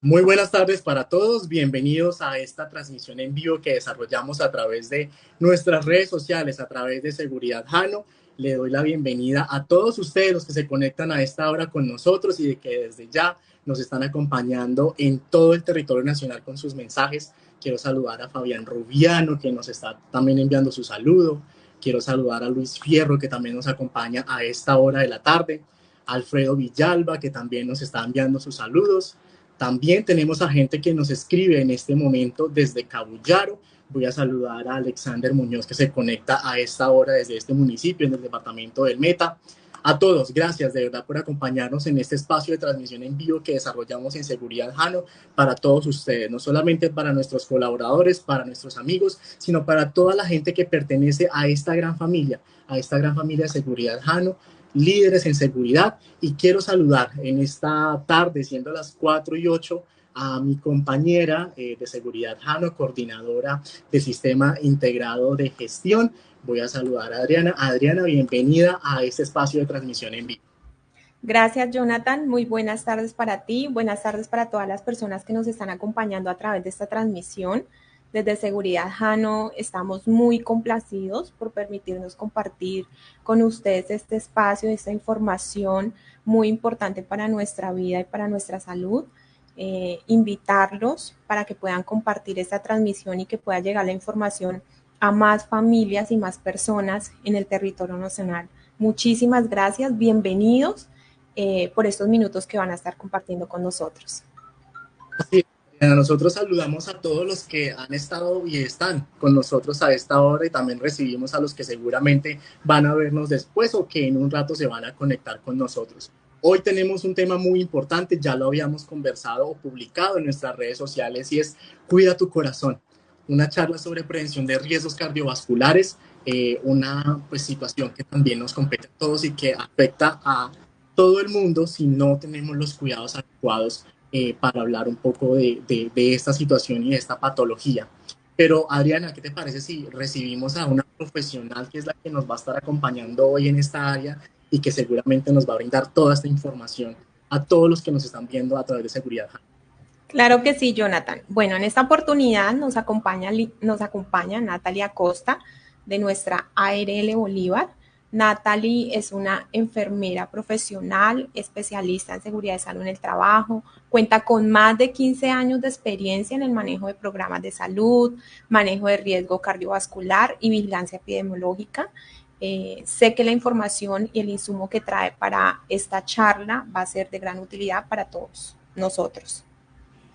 Muy buenas tardes para todos, bienvenidos a esta transmisión en vivo que desarrollamos a través de nuestras redes sociales, a través de Seguridad Jano. Le doy la bienvenida a todos ustedes los que se conectan a esta hora con nosotros y de que desde ya nos están acompañando en todo el territorio nacional con sus mensajes. Quiero saludar a Fabián Rubiano, que nos está también enviando su saludo. Quiero saludar a Luis Fierro, que también nos acompaña a esta hora de la tarde. Alfredo Villalba, que también nos está enviando sus saludos. También tenemos a gente que nos escribe en este momento desde Cabullaro. Voy a saludar a Alexander Muñoz, que se conecta a esta hora desde este municipio, en el departamento del Meta. A todos, gracias de verdad por acompañarnos en este espacio de transmisión en vivo que desarrollamos en Seguridad Jano para todos ustedes, no solamente para nuestros colaboradores, para nuestros amigos, sino para toda la gente que pertenece a esta gran familia de Seguridad Jano, líderes en seguridad. Y quiero saludar en esta tarde, siendo las 4:08, a mi compañera de seguridad Jano, coordinadora de Sistema Integrado de Gestión. Voy a saludar a Adriana. Adriana, bienvenida a este espacio de transmisión en vivo. Gracias, Jonathan. Muy buenas tardes para ti, buenas tardes para todas las personas que nos están acompañando a través de esta transmisión. Desde Seguridad Jano estamos muy complacidos por permitirnos compartir con ustedes este espacio, esta información muy importante para nuestra vida y para nuestra salud. Invitarlos para que puedan compartir esta transmisión y que pueda llegar la información a más familias y más personas en el territorio nacional. Muchísimas gracias, bienvenidos por estos minutos que van a estar compartiendo con nosotros. Sí, nosotros saludamos a todos los que han estado y están con nosotros a esta hora y también recibimos a los que seguramente van a vernos después o que en un rato se van a conectar con nosotros. Hoy tenemos un tema muy importante, ya lo habíamos conversado o publicado en nuestras redes sociales y es Cuida tu corazón, una charla sobre prevención de riesgos cardiovasculares, una situación que también nos compete a todos y que afecta a todo el mundo si no tenemos los cuidados adecuados para hablar un poco de esta situación y de esta patología. Pero Adriana, ¿qué te parece si recibimos a una profesional que es la que nos va a estar acompañando hoy en esta área y que seguramente nos va a brindar toda esta información a todos los que nos están viendo a través de Seguridad? Claro que sí, Jonathan. Bueno, en esta oportunidad nos acompaña Natalia Costa de nuestra ARL Bolívar. Natalie es una enfermera profesional, especialista en seguridad de salud en el trabajo, cuenta con más de 15 años de experiencia en el manejo de programas de salud, manejo de riesgo cardiovascular y vigilancia epidemiológica. Sé que la información y el insumo que trae para esta charla va a ser de gran utilidad para todos nosotros.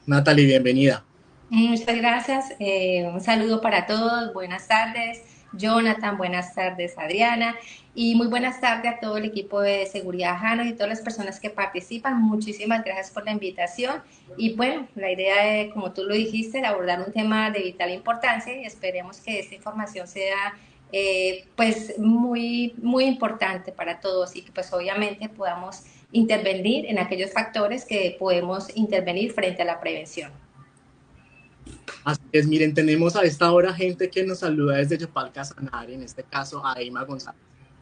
Natalie, bienvenida. Muchas gracias. Un saludo para todos. Buenas tardes, Jonathan. Buenas tardes, Adriana. Y muy buenas tardes a todo el equipo de Seguridad Jano y todas las personas que participan. Muchísimas gracias por la invitación. Y bueno, la idea es, como tú lo dijiste, de abordar un tema de vital importancia y esperemos que esta información sea pues muy importante para todos y que pues obviamente podamos intervenir en aquellos factores que podemos intervenir frente a la prevención. Así es, miren, tenemos a esta hora gente que nos saluda desde Yopal Casanare, en este caso a Eima González.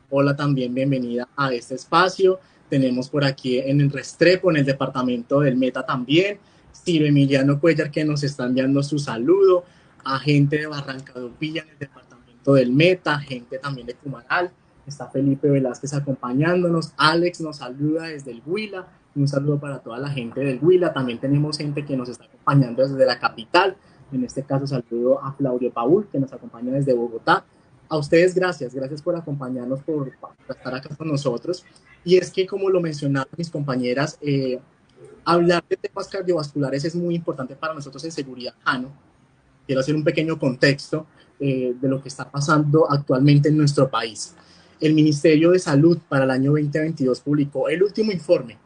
Hola, también bienvenida a este espacio. Tenemos por aquí en el Restrepo, en el departamento del Meta también, Ciro Emiliano Cuellar que nos está enviando su saludo, a gente de Barranca de Upilla en el departamento del Meta, gente también de Cumaral, está Felipe Velázquez acompañándonos, Alex nos saluda desde el Huila, un saludo para toda la gente del Huila, también tenemos gente que nos está acompañando desde la capital. En este caso saludo a Claudio Paul, que nos acompaña desde Bogotá. A ustedes gracias por acompañarnos, por estar acá con nosotros. Y es que, como lo mencionaron mis compañeras, hablar de temas cardiovasculares es muy importante para nosotros en Seguridad Jano. Quiero hacer un pequeño contexto de lo que está pasando actualmente en nuestro país. El Ministerio de Salud para el año 2022 publicó el último informe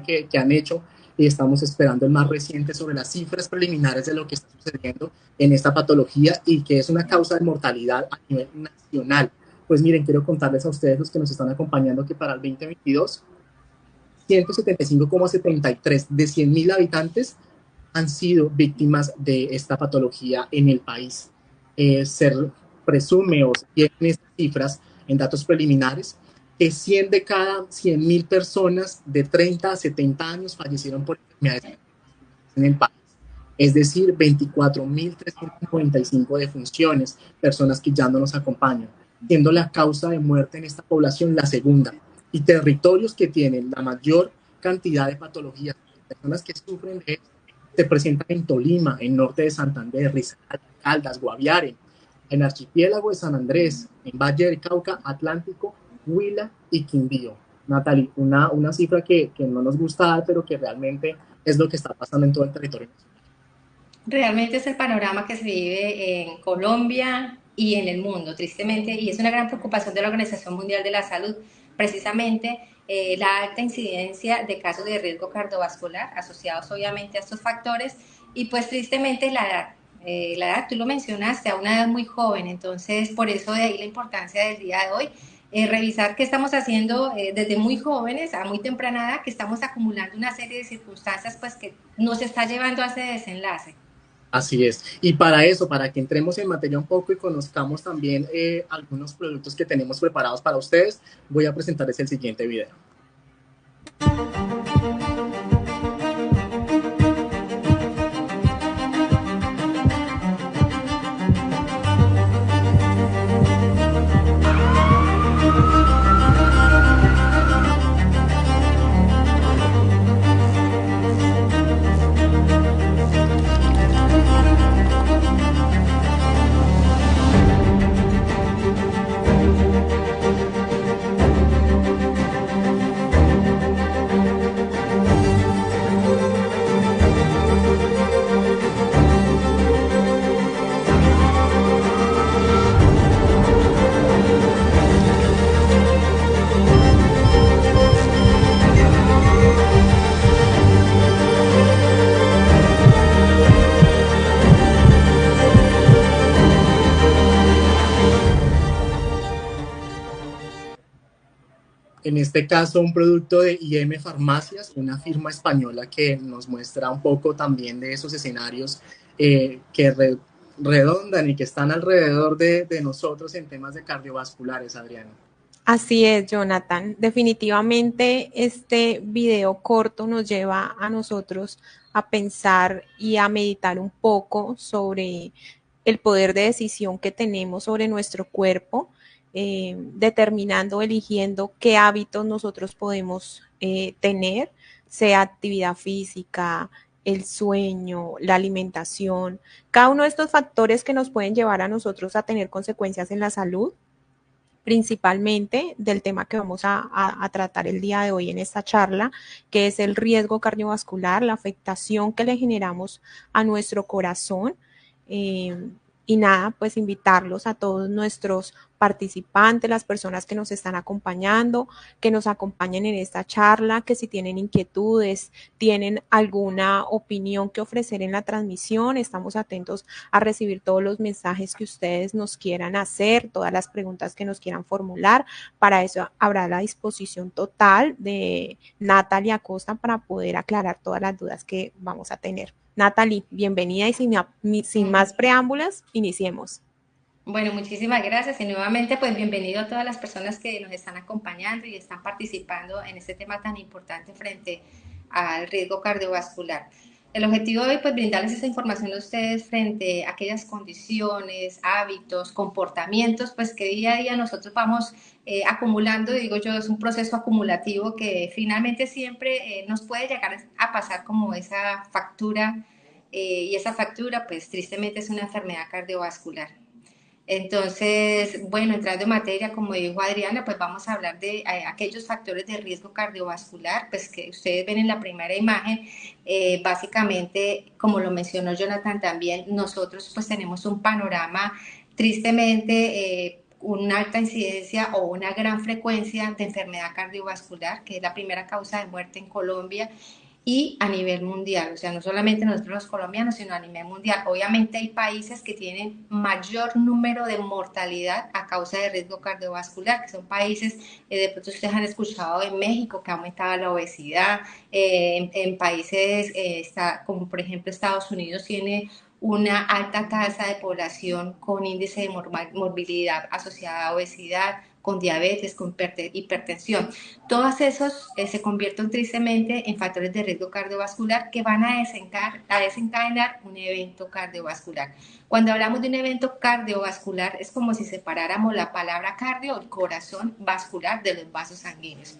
que han hecho y estamos esperando el más reciente sobre las cifras preliminares de lo que está sucediendo en esta patología y que es una causa de mortalidad a nivel nacional. Pues miren, quiero contarles a ustedes, los que nos están acompañando, que para el 2022, 175,73 de 100.000 habitantes han sido víctimas de esta patología en el país. Se presume o se tienen estas cifras en datos preliminares que 100 de cada 100.000 personas de 30 a 70 años fallecieron por enfermedades. en el país. Es decir, 24.395 defunciones, personas que ya no nos acompañan, siendo la causa de muerte en esta población la segunda. Y territorios que tienen la mayor cantidad de patologías, personas que sufren de esto, se presentan en Tolima, en norte de Santander, Risaralda, Caldas, Guaviare, en Archipiélago de San Andrés, en Valle del Cauca, Atlántico, Huila y Quindío. Natalie, una cifra que no nos gusta dar, pero que realmente es lo que está pasando en todo el territorio. Realmente es el panorama que se vive en Colombia y en el mundo, tristemente, y es una gran preocupación de la Organización Mundial de la Salud, precisamente la alta incidencia de casos de riesgo cardiovascular asociados obviamente a estos factores y pues tristemente la edad, tú lo mencionaste, a una edad muy joven, entonces por eso de ahí la importancia del día de hoy, revisar qué estamos haciendo desde muy jóvenes a muy temprana edad, que estamos acumulando una serie de circunstancias pues que nos está llevando a ese desenlace. Así es. Y para eso, para que entremos en materia un poco y conozcamos también algunos productos que tenemos preparados para ustedes, voy a presentarles el siguiente video. En este caso, un producto de IM Farmacias, una firma española que nos muestra un poco también de esos escenarios redondan y que están alrededor de nosotros en temas de cardiovasculares, Adriana. Así es, Jonathan. Definitivamente este video corto nos lleva a nosotros a pensar y a meditar un poco sobre el poder de decisión que tenemos sobre nuestro cuerpo, determinando, eligiendo qué hábitos nosotros podemos tener, sea actividad física, el sueño, la alimentación, cada uno de estos factores que nos pueden llevar a nosotros a tener consecuencias en la salud, principalmente del tema que vamos a tratar el día de hoy en esta charla, que es el riesgo cardiovascular, la afectación que le generamos a nuestro corazón. Y nada, pues invitarlos a todos nuestros participantes, las personas que nos están acompañando, que nos acompañen en esta charla, que si tienen inquietudes, tienen alguna opinión que ofrecer en la transmisión, estamos atentos a recibir todos los mensajes que ustedes nos quieran hacer, todas las preguntas que nos quieran formular. Para eso habrá la disposición total de Natalie Acosta para poder aclarar todas las dudas que vamos a tener. Natalie, bienvenida y sin más preámbulos, iniciemos. Bueno, muchísimas gracias y nuevamente pues bienvenido a todas las personas que nos están acompañando y están participando en este tema tan importante frente al riesgo cardiovascular. El objetivo de hoy pues brindarles esa información a ustedes frente a aquellas condiciones, hábitos, comportamientos pues que día a día nosotros vamos acumulando, digo yo, es un proceso acumulativo que finalmente siempre nos puede llegar a pasar como esa factura y esa factura pues tristemente es una enfermedad cardiovascular. Entonces, bueno, entrando en materia, como dijo Adriana, pues vamos a hablar de aquellos factores de riesgo cardiovascular, pues que ustedes ven en la primera imagen, básicamente, como lo mencionó Jonathan también, nosotros pues tenemos un panorama tristemente una alta incidencia o una gran frecuencia de enfermedad cardiovascular, que es la primera causa de muerte en Colombia y a nivel mundial, o sea, no solamente nosotros los colombianos, sino a nivel mundial. Obviamente hay países que tienen mayor número de mortalidad a causa de riesgo cardiovascular, que son países, de pronto ustedes han escuchado en México que ha aumentado la obesidad, en países como por ejemplo Estados Unidos tiene una alta tasa de población con índice de morbilidad asociada a obesidad, con diabetes, con hipertensión. Todos esos se convierten tristemente en factores de riesgo cardiovascular que van a desencadenar un evento cardiovascular. Cuando hablamos de un evento cardiovascular es como si separáramos la palabra cardio, el corazón, vascular de los vasos sanguíneos.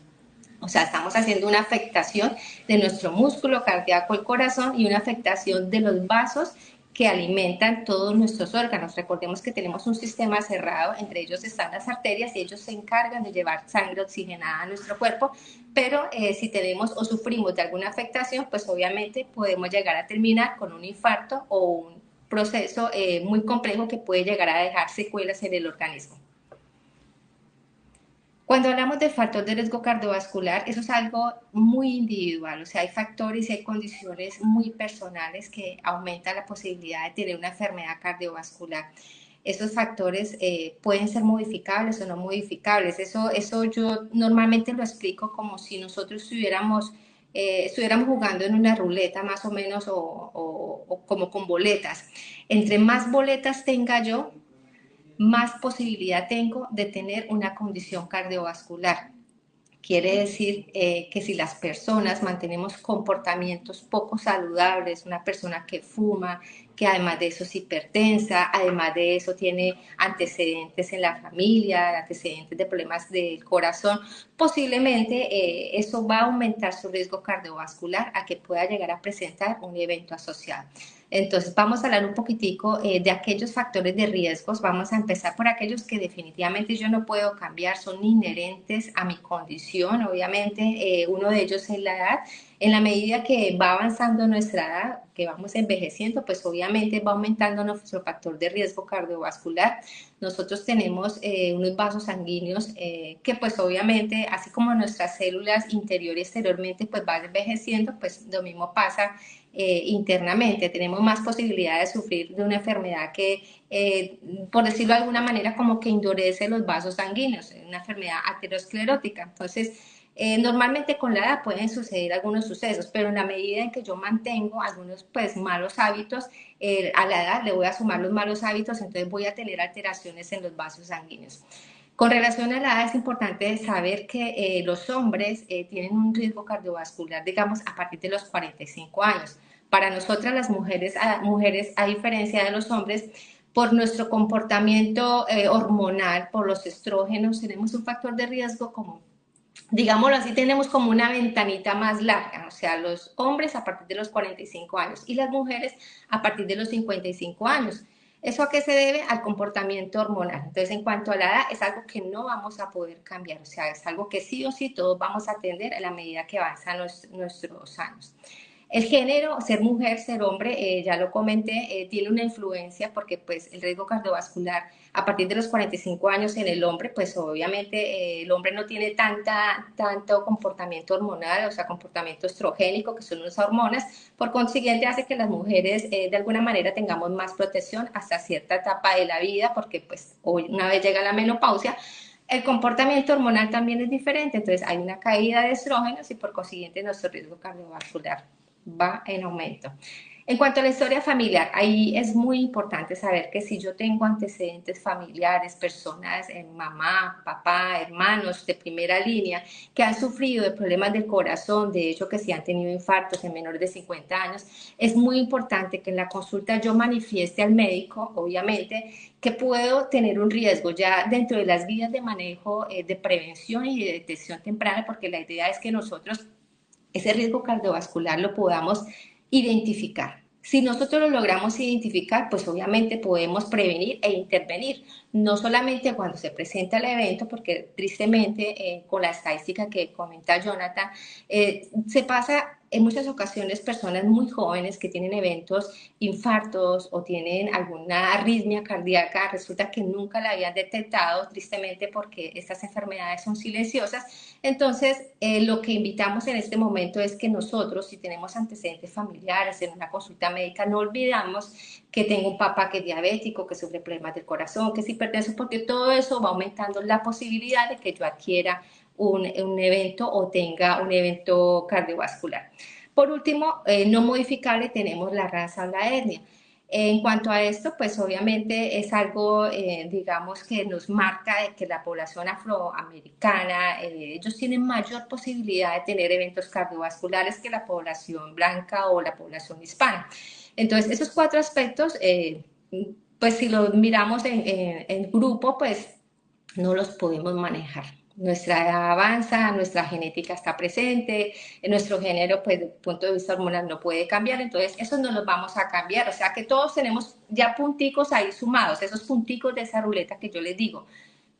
O sea, estamos haciendo una afectación de nuestro músculo cardíaco, el corazón, y una afectación de los vasos que alimentan todos nuestros órganos. Recordemos que tenemos un sistema cerrado, entre ellos están las arterias y ellos se encargan de llevar sangre oxigenada a nuestro cuerpo, pero si tenemos o sufrimos de alguna afectación, pues obviamente podemos llegar a terminar con un infarto o un proceso muy complejo que puede llegar a dejar secuelas en el organismo. Cuando hablamos de factor de riesgo cardiovascular, eso es algo muy individual, o sea, hay factores y hay condiciones muy personales que aumentan la posibilidad de tener una enfermedad cardiovascular. Esos factores pueden ser modificables o no modificables. Eso yo normalmente lo explico como si nosotros estuviéramos jugando en una ruleta más o menos o como con boletas. Entre más boletas tenga yo, más posibilidad tengo de tener una condición cardiovascular. Quiere decir que si las personas mantenemos comportamientos poco saludables, una persona que fuma, que además de eso es hipertensa, además de eso tiene antecedentes en la familia, antecedentes de problemas del corazón, posiblemente eso va a aumentar su riesgo cardiovascular a que pueda llegar a presentar un evento asociado. Entonces vamos a hablar un poquitico de aquellos factores de riesgos. Vamos a empezar por aquellos que definitivamente yo no puedo cambiar, son inherentes a mi condición. Obviamente uno de ellos es la edad. En la medida que va avanzando nuestra edad, que vamos envejeciendo, pues obviamente va aumentando nuestro factor de riesgo cardiovascular. Nosotros tenemos unos vasos sanguíneos que pues obviamente, así como nuestras células interior y exteriormente pues van envejeciendo, pues lo mismo pasa internamente. Tenemos más posibilidad de sufrir de una enfermedad que, por decirlo de alguna manera, como que endurece los vasos sanguíneos, una enfermedad aterosclerótica. Entonces, normalmente con la edad pueden suceder algunos sucesos, pero en la medida en que yo mantengo algunos pues malos hábitos, a la edad le voy a sumar los malos hábitos, entonces voy a tener alteraciones en los vasos sanguíneos. Con relación a la edad es importante saber que los hombres tienen un riesgo cardiovascular, digamos, a partir de los 45 años. Para nosotras las mujeres, a diferencia de los hombres, por nuestro comportamiento hormonal, por los estrógenos, tenemos un factor de riesgo como, digámoslo así, tenemos como una ventanita más larga, o sea, los hombres a partir de los 45 años y las mujeres a partir de los 55 años. ¿Eso a qué se debe? Al comportamiento hormonal. Entonces, en cuanto a la edad, es algo que no vamos a poder cambiar, o sea, es algo que sí o sí todos vamos a atender a la medida que avanzan nuestros años. El género, ser mujer, ser hombre, ya lo comenté, tiene una influencia porque pues el riesgo cardiovascular a partir de los 45 años en el hombre, pues obviamente el hombre no tiene tanto comportamiento hormonal, o sea, comportamiento estrogénico, que son unas hormonas, por consiguiente hace que las mujeres de alguna manera tengamos más protección hasta cierta etapa de la vida, porque pues una vez llega la menopausia, el comportamiento hormonal también es diferente, entonces hay una caída de estrógenos y por consiguiente nuestro riesgo cardiovascular va en aumento. En cuanto a la historia familiar, ahí es muy importante saber que si yo tengo antecedentes familiares, personas, mamá, papá, hermanos de primera línea que han sufrido de problemas del corazón, de hecho que si han tenido infartos en menores de 50 años, es muy importante que en la consulta yo manifieste al médico, obviamente, que puedo tener un riesgo ya dentro de las guías de manejo de prevención y de detección temprana, porque la idea es que nosotros ese riesgo cardiovascular lo podamos identificar. Si nosotros lo logramos identificar, pues obviamente podemos prevenir e intervenir, no solamente cuando se presenta el evento, porque tristemente con la estadística que comenta Jonathan, se pasa en muchas ocasiones personas muy jóvenes que tienen eventos, infartos o tienen alguna arritmia cardíaca, resulta que nunca la habían detectado, tristemente porque estas enfermedades son silenciosas. Entonces, lo que invitamos en este momento es que nosotros, si tenemos antecedentes familiares en una consulta médica, no olvidamos que tengo un papá que es diabético, que sufre problemas del corazón, que es hipertenso, porque todo eso va aumentando la posibilidad de que yo adquiera un evento o tenga un evento cardiovascular. Por último, no modificable, tenemos la raza o la etnia. En cuanto a esto, pues obviamente es algo, digamos, que nos marca de que la población afroamericana, ellos tienen mayor posibilidad de tener eventos cardiovasculares que la población blanca o la población hispana. Entonces, esos cuatro aspectos, pues si los miramos en grupo, pues no los podemos manejar. Nuestra edad avanza, nuestra genética está presente, nuestro género, pues, desde el punto de vista hormonal no puede cambiar, entonces eso no los vamos a cambiar. O sea que todos tenemos ya punticos ahí sumados, esos punticos de esa ruleta que yo les digo.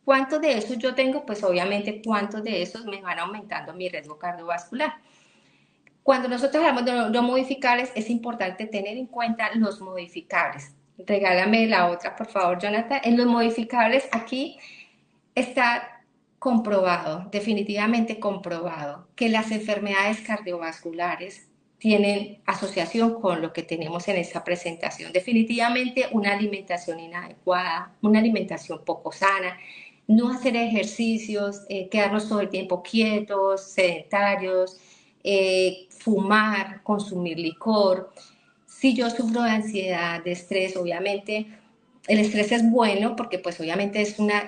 ¿Cuántos de esos yo tengo? Pues obviamente, ¿cuántos de esos me van aumentando mi riesgo cardiovascular? Cuando nosotros hablamos de los modificables, es importante tener en cuenta los modificables. Regálame la otra, por favor, Jonathan. En los modificables, aquí está comprobado, definitivamente comprobado, que las enfermedades cardiovasculares tienen asociación con lo que tenemos en esta presentación. Definitivamente una alimentación inadecuada, una alimentación poco sana, no hacer ejercicios, quedarnos todo el tiempo quietos, sedentarios, fumar, consumir licor. Si yo sufro de ansiedad, de estrés, obviamente el estrés es bueno porque pues obviamente es una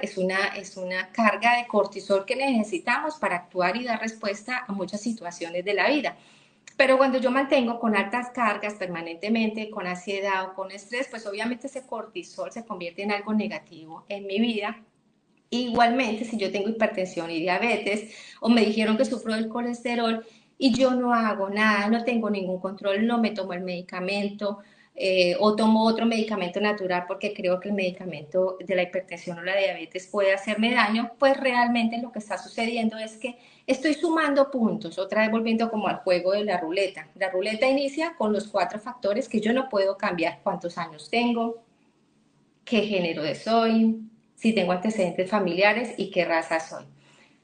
carga de cortisol que necesitamos para actuar y dar respuesta a muchas situaciones de la vida. Pero cuando yo mantengo con altas cargas permanentemente, con ansiedad o con estrés, pues obviamente ese cortisol se convierte en algo negativo en mi vida. Igualmente, si yo tengo hipertensión y diabetes, o me dijeron que sufro del colesterol y yo no hago nada, no tengo ningún control, no me tomo el medicamento, o tomo otro medicamento natural porque creo que el medicamento de la hipertensión o la diabetes puede hacerme daño, pues realmente lo que está sucediendo es que estoy sumando puntos, otra vez volviendo como al juego de la ruleta. La ruleta inicia con los 4 factores que yo no puedo cambiar: cuántos años tengo, qué género soy, si tengo antecedentes familiares y qué raza soy.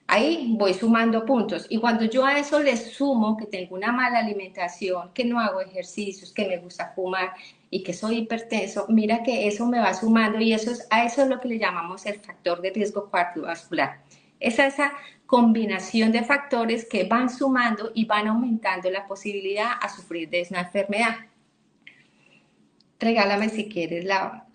Ahí voy sumando puntos y cuando yo a eso le sumo que tengo una mala alimentación, que no hago ejercicios, que me gusta fumar y que soy hipertenso, mira que eso me va sumando y a eso es lo que le llamamos el factor de riesgo cardiovascular. Es esa combinación de factores que van sumando y van aumentando la posibilidad a sufrir de esa enfermedad. Regálame si quieres la...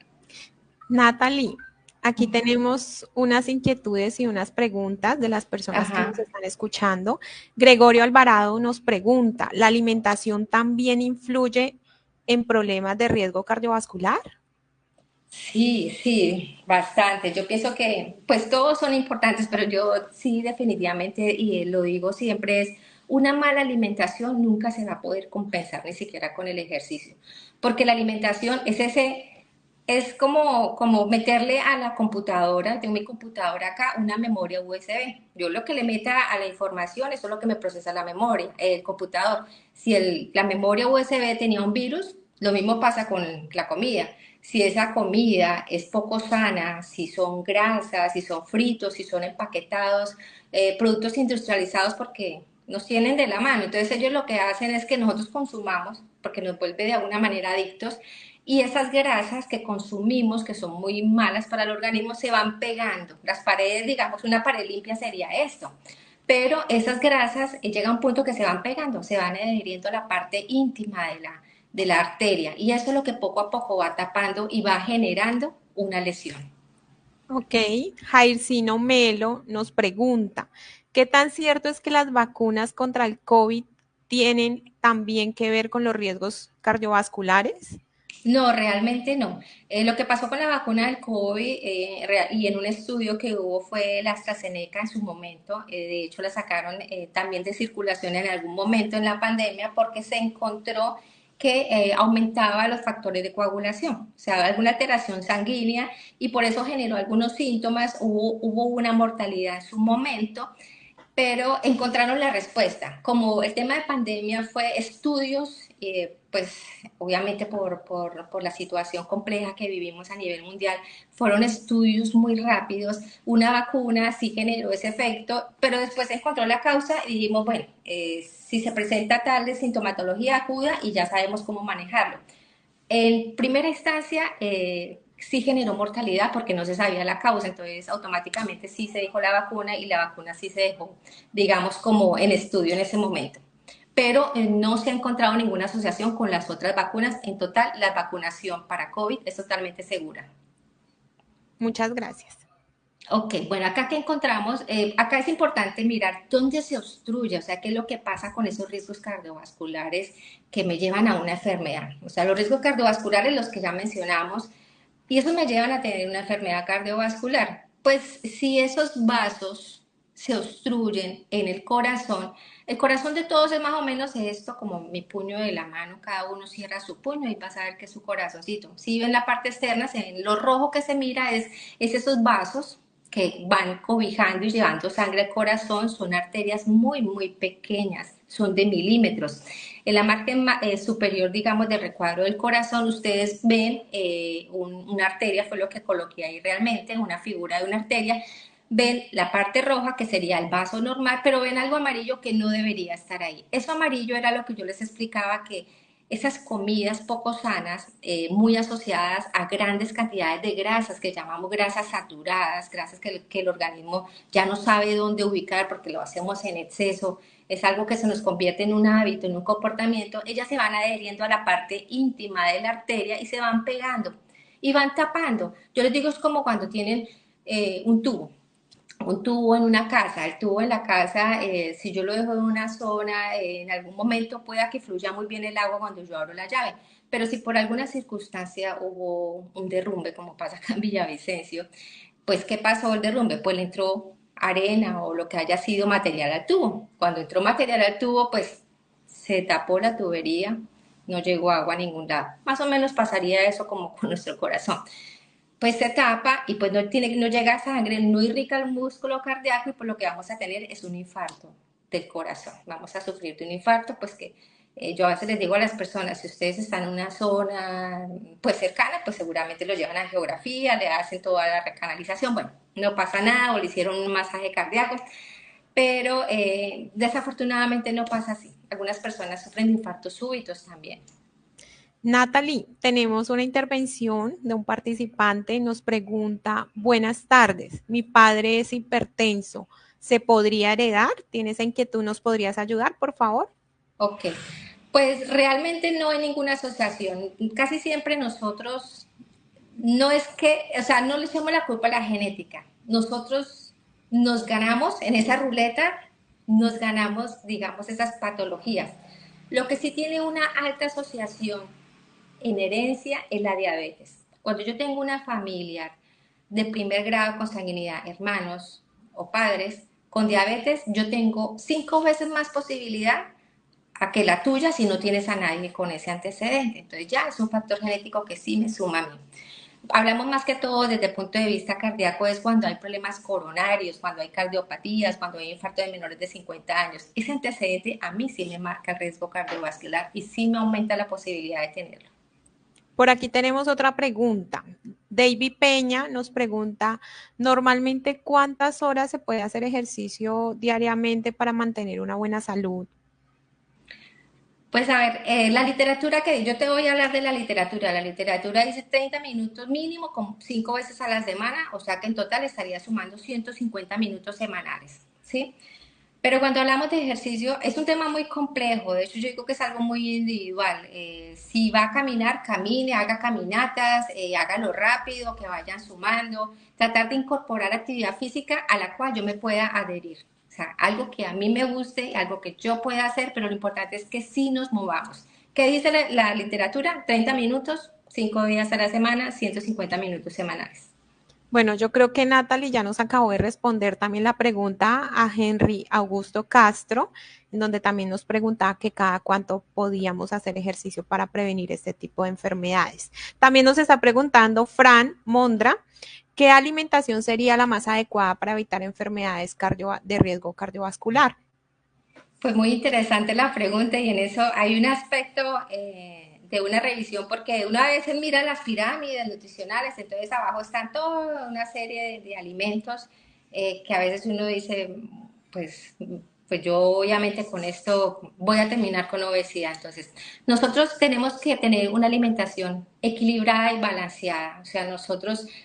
Natalie, aquí tenemos unas inquietudes y unas preguntas de las personas que nos Ajá. están escuchando. Gregorio Alvarado nos pregunta, ¿la alimentación también influye en problemas de riesgo cardiovascular? Sí, sí, bastante. Yo pienso que, pues todos son importantes, pero yo sí definitivamente, y lo digo siempre, es una mala alimentación nunca se va a poder compensar ni siquiera con el ejercicio, porque la alimentación es como meterle a la computadora, tengo mi computadora acá, una memoria USB. Yo lo que le meta a la información, eso es lo que me procesa la memoria, el computador. Si la memoria USB tenía un virus, lo mismo pasa con la comida. Si esa comida es poco sana, si son grasas, si son fritos, si son empaquetados, productos industrializados porque nos tienen de la mano. Entonces ellos lo que hacen es que nosotros consumamos, porque nos vuelve de alguna manera adictos, y esas grasas que consumimos, que son muy malas para el organismo, se van pegando. Las paredes, digamos, una pared limpia sería esto. Pero esas grasas llega a un punto que se van pegando, se van adhiriendo a la parte íntima de la arteria. Y eso es lo que poco a poco va tapando y va generando una lesión. Ok, Jaircino Melo nos pregunta, ¿qué tan cierto es que las vacunas contra el COVID tienen también que ver con los riesgos cardiovasculares? No, realmente no. Lo que pasó con la vacuna del COVID y en un estudio que hubo fue la AstraZeneca en su momento, de hecho la sacaron también de circulación en algún momento en la pandemia porque se encontró que aumentaba los factores de coagulación, o sea, alguna alteración sanguínea y por eso generó algunos síntomas, hubo una mortalidad en su momento, pero encontraron la respuesta. Como el tema de pandemia fue estudios, pues obviamente por la situación compleja que vivimos a nivel mundial, fueron estudios muy rápidos, una vacuna sí generó ese efecto, pero después se encontró la causa y dijimos, bueno, si se presenta tal de sintomatología aguda y ya sabemos cómo manejarlo. En primera instancia, sí generó mortalidad porque no se sabía la causa, entonces automáticamente sí se dejó la vacuna y la vacuna sí se dejó, digamos, como en estudio en ese momento. pero no se ha encontrado ninguna asociación con las otras vacunas. En total, la vacunación para COVID es totalmente segura. Muchas gracias. Ok, bueno, acá que encontramos, acá es importante mirar dónde se obstruye, o sea, qué es lo que pasa con esos riesgos cardiovasculares que me llevan a una enfermedad. O sea, los riesgos cardiovasculares, los que ya mencionamos, y eso me llevan a tener una enfermedad cardiovascular. Pues si esos vasos se obstruyen en el corazón de todos es más o menos esto, como mi puño de la mano, cada uno cierra su puño y vas a ver que es su corazoncito. Si ven la parte externa, se ven lo rojo que se mira es esos vasos que van cobijando y llevando sangre al corazón, son arterias muy, muy pequeñas, son de milímetros. En la parte superior, digamos, del recuadro del corazón, ustedes ven una arteria, fue lo que coloqué ahí realmente, una figura de una arteria. Ven la parte roja, que sería el vaso normal, pero ven algo amarillo que no debería estar ahí. Eso amarillo era lo que yo les explicaba, que esas comidas poco sanas, muy asociadas a grandes cantidades de grasas que llamamos grasas saturadas, grasas que el organismo ya no sabe dónde ubicar porque lo hacemos en exceso, es algo que se nos convierte en un hábito, en un comportamiento, ellas se van adheriendo a la parte íntima de la arteria y se van pegando y van tapando. Yo les digo, es como cuando tienen un tubo en una casa. El tubo en la casa, si yo lo dejo en una zona, en algún momento pueda que fluya muy bien el agua cuando yo abro la llave. Pero si por alguna circunstancia hubo un derrumbe, como pasa acá en Villavicencio, pues ¿qué pasó el derrumbe? Pues le entró arena o lo que haya sido material al tubo. Cuando entró material al tubo, pues se tapó la tubería, no llegó agua a ningún lado. Más o menos pasaría eso como con nuestro corazón, pues se tapa y pues no llega sangre, no irriga el músculo cardíaco y pues lo que vamos a tener es un infarto del corazón. Vamos a sufrir de un infarto, pues que yo a veces les digo a las personas, si ustedes están en una zona pues cercana, pues seguramente lo llevan a geografía, le hacen toda la recanalización, bueno, no pasa nada o le hicieron un masaje cardíaco, pero desafortunadamente no pasa así. Algunas personas sufren de infartos súbitos también. Natalie, tenemos una intervención de un participante. Nos pregunta, buenas tardes, mi padre es hipertenso, ¿se podría heredar? ¿Tienes inquietud? ¿Nos podrías ayudar, por favor? Ok, pues realmente no hay ninguna asociación. Casi siempre nosotros, no es que, o sea, no le echamos la culpa a la genética. Nosotros nos ganamos en esa ruleta, nos ganamos, digamos, esas patologías. Lo que sí tiene una alta asociación en herencia es la diabetes. Cuando yo tengo una familia de primer grado con sanguinidad, hermanos o padres con diabetes, yo tengo 5 veces más posibilidad a que la tuya si no tienes a nadie con ese antecedente. Entonces ya es un factor genético que sí me suma a mí. Hablamos más que todo desde el punto de vista cardíaco, es cuando hay problemas coronarios, cuando hay cardiopatías, cuando hay infarto de menores de 50 años. Ese antecedente a mí sí me marca el riesgo cardiovascular y sí me aumenta la posibilidad de tenerlo. Por aquí tenemos otra pregunta. David Peña nos pregunta, normalmente, ¿cuántas horas se puede hacer ejercicio diariamente para mantener una buena salud? Pues a ver, la literatura que yo te voy a hablar de la literatura dice 30 minutos mínimo con 5 veces a la semana, o sea que en total estaría sumando 150 minutos semanales, ¿sí? Pero cuando hablamos de ejercicio es un tema muy complejo, de hecho yo digo que es algo muy individual. Si va a caminar, camine, haga caminatas, hágalo rápido, que vayan sumando, tratar de incorporar actividad física a la cual yo me pueda adherir. O sea, algo que a mí me guste, algo que yo pueda hacer, pero lo importante es que sí nos movamos. ¿Qué dice la literatura? 30 minutos, 5 días a la semana, 150 minutos semanales. Bueno, yo creo que Natalie ya nos acabó de responder también la pregunta a Henry Augusto Castro, en donde también nos preguntaba que cada cuánto podíamos hacer ejercicio para prevenir este tipo de enfermedades. También nos está preguntando Fran Mondra, ¿qué alimentación sería la más adecuada para evitar enfermedades de riesgo cardiovascular? Pues muy interesante la pregunta y en eso hay un aspecto de una revisión porque una vez mira las pirámides nutricionales, entonces abajo están toda una serie de alimentos que a veces uno dice, pues pues yo obviamente con esto voy a terminar con obesidad. Entonces, nosotros tenemos que tener una alimentación equilibrada y balanceada. O sea,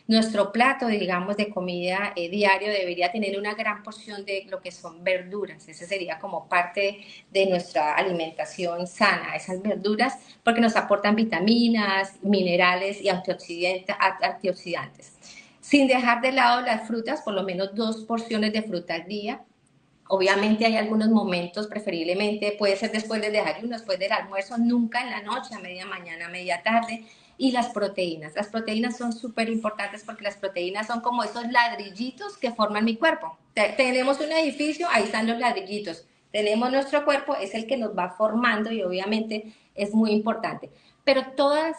nuestro plato, digamos, de comida diario debería tener una gran porción de lo que son verduras. Ese sería como parte de nuestra alimentación sana, esas verduras, porque nos aportan vitaminas, minerales y antioxidantes. Sin dejar de lado las frutas, por lo menos 2 porciones de fruta al día. Obviamente hay algunos momentos, preferiblemente puede ser después del desayuno, después del almuerzo, nunca en la noche, a media mañana, a media tarde. Y las proteínas. Las proteínas son súper importantes porque las proteínas son como esos ladrillitos que forman mi cuerpo. Tenemos un edificio, ahí están los ladrillitos. Tenemos nuestro cuerpo, es el que nos va formando y obviamente es muy importante. Pero todos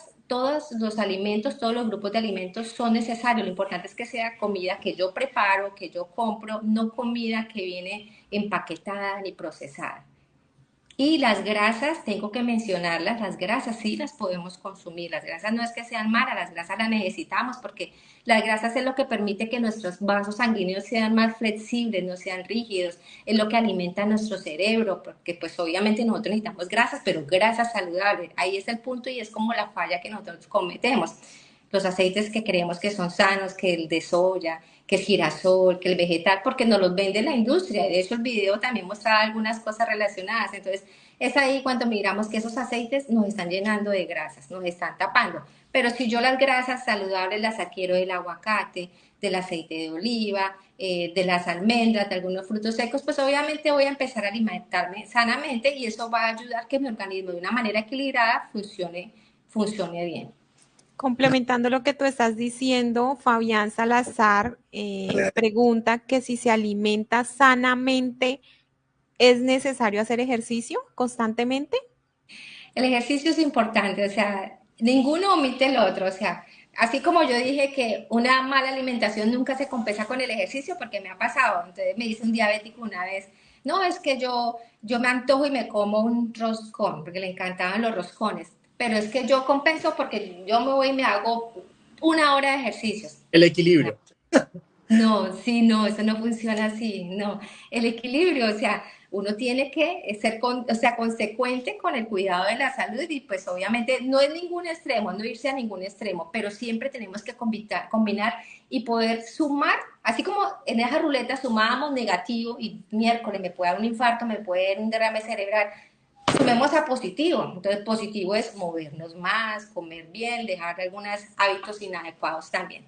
los alimentos, todos los grupos de alimentos son necesarios. Lo importante es que sea comida que yo preparo, que yo compro, no comida que viene empaquetada ni procesada. Y las grasas, tengo que mencionarlas, las grasas sí las podemos consumir, las grasas no es que sean malas, las grasas las necesitamos porque las grasas es lo que permite que nuestros vasos sanguíneos sean más flexibles, no sean rígidos, es lo que alimenta nuestro cerebro, porque pues obviamente nosotros necesitamos grasas, pero grasas saludables, ahí es el punto y es como la falla que nosotros cometemos. Los aceites que creemos que son sanos, que el de soya, que el girasol, que el vegetal, porque nos los vende la industria. De hecho, el video también mostraba algunas cosas relacionadas. Entonces, es ahí cuando miramos que esos aceites nos están llenando de grasas, nos están tapando. Pero si yo las grasas saludables las adquiero del aguacate, del aceite de oliva, de las almendras, de algunos frutos secos, pues obviamente voy a empezar a alimentarme sanamente y eso va a ayudar que mi organismo de una manera equilibrada funcione bien. Complementando lo que tú estás diciendo, Fabián Salazar pregunta que si se alimenta sanamente, ¿es necesario hacer ejercicio constantemente? El ejercicio es importante, o sea, ninguno omite el otro, o sea, así como yo dije que una mala alimentación nunca se compensa con el ejercicio, porque me ha pasado, entonces me dice un diabético una vez, no, es que yo me antojo y me como un roscón, porque le encantaban los roscones, pero es que yo compenso porque yo me voy y me hago 1 hora de ejercicios. El equilibrio. No, sí, no, eso no funciona así, no. El equilibrio, o sea, uno tiene que ser o sea, consecuente con el cuidado de la salud y pues obviamente no es ningún extremo, no irse a ningún extremo, pero siempre tenemos que combinar y poder sumar, así como en esa ruleta sumábamos negativo y miércoles me puede dar un infarto, me puede dar un derrame cerebral, sumemos a positivo. Entonces positivo es movernos más, comer bien, dejar algunos hábitos inadecuados también.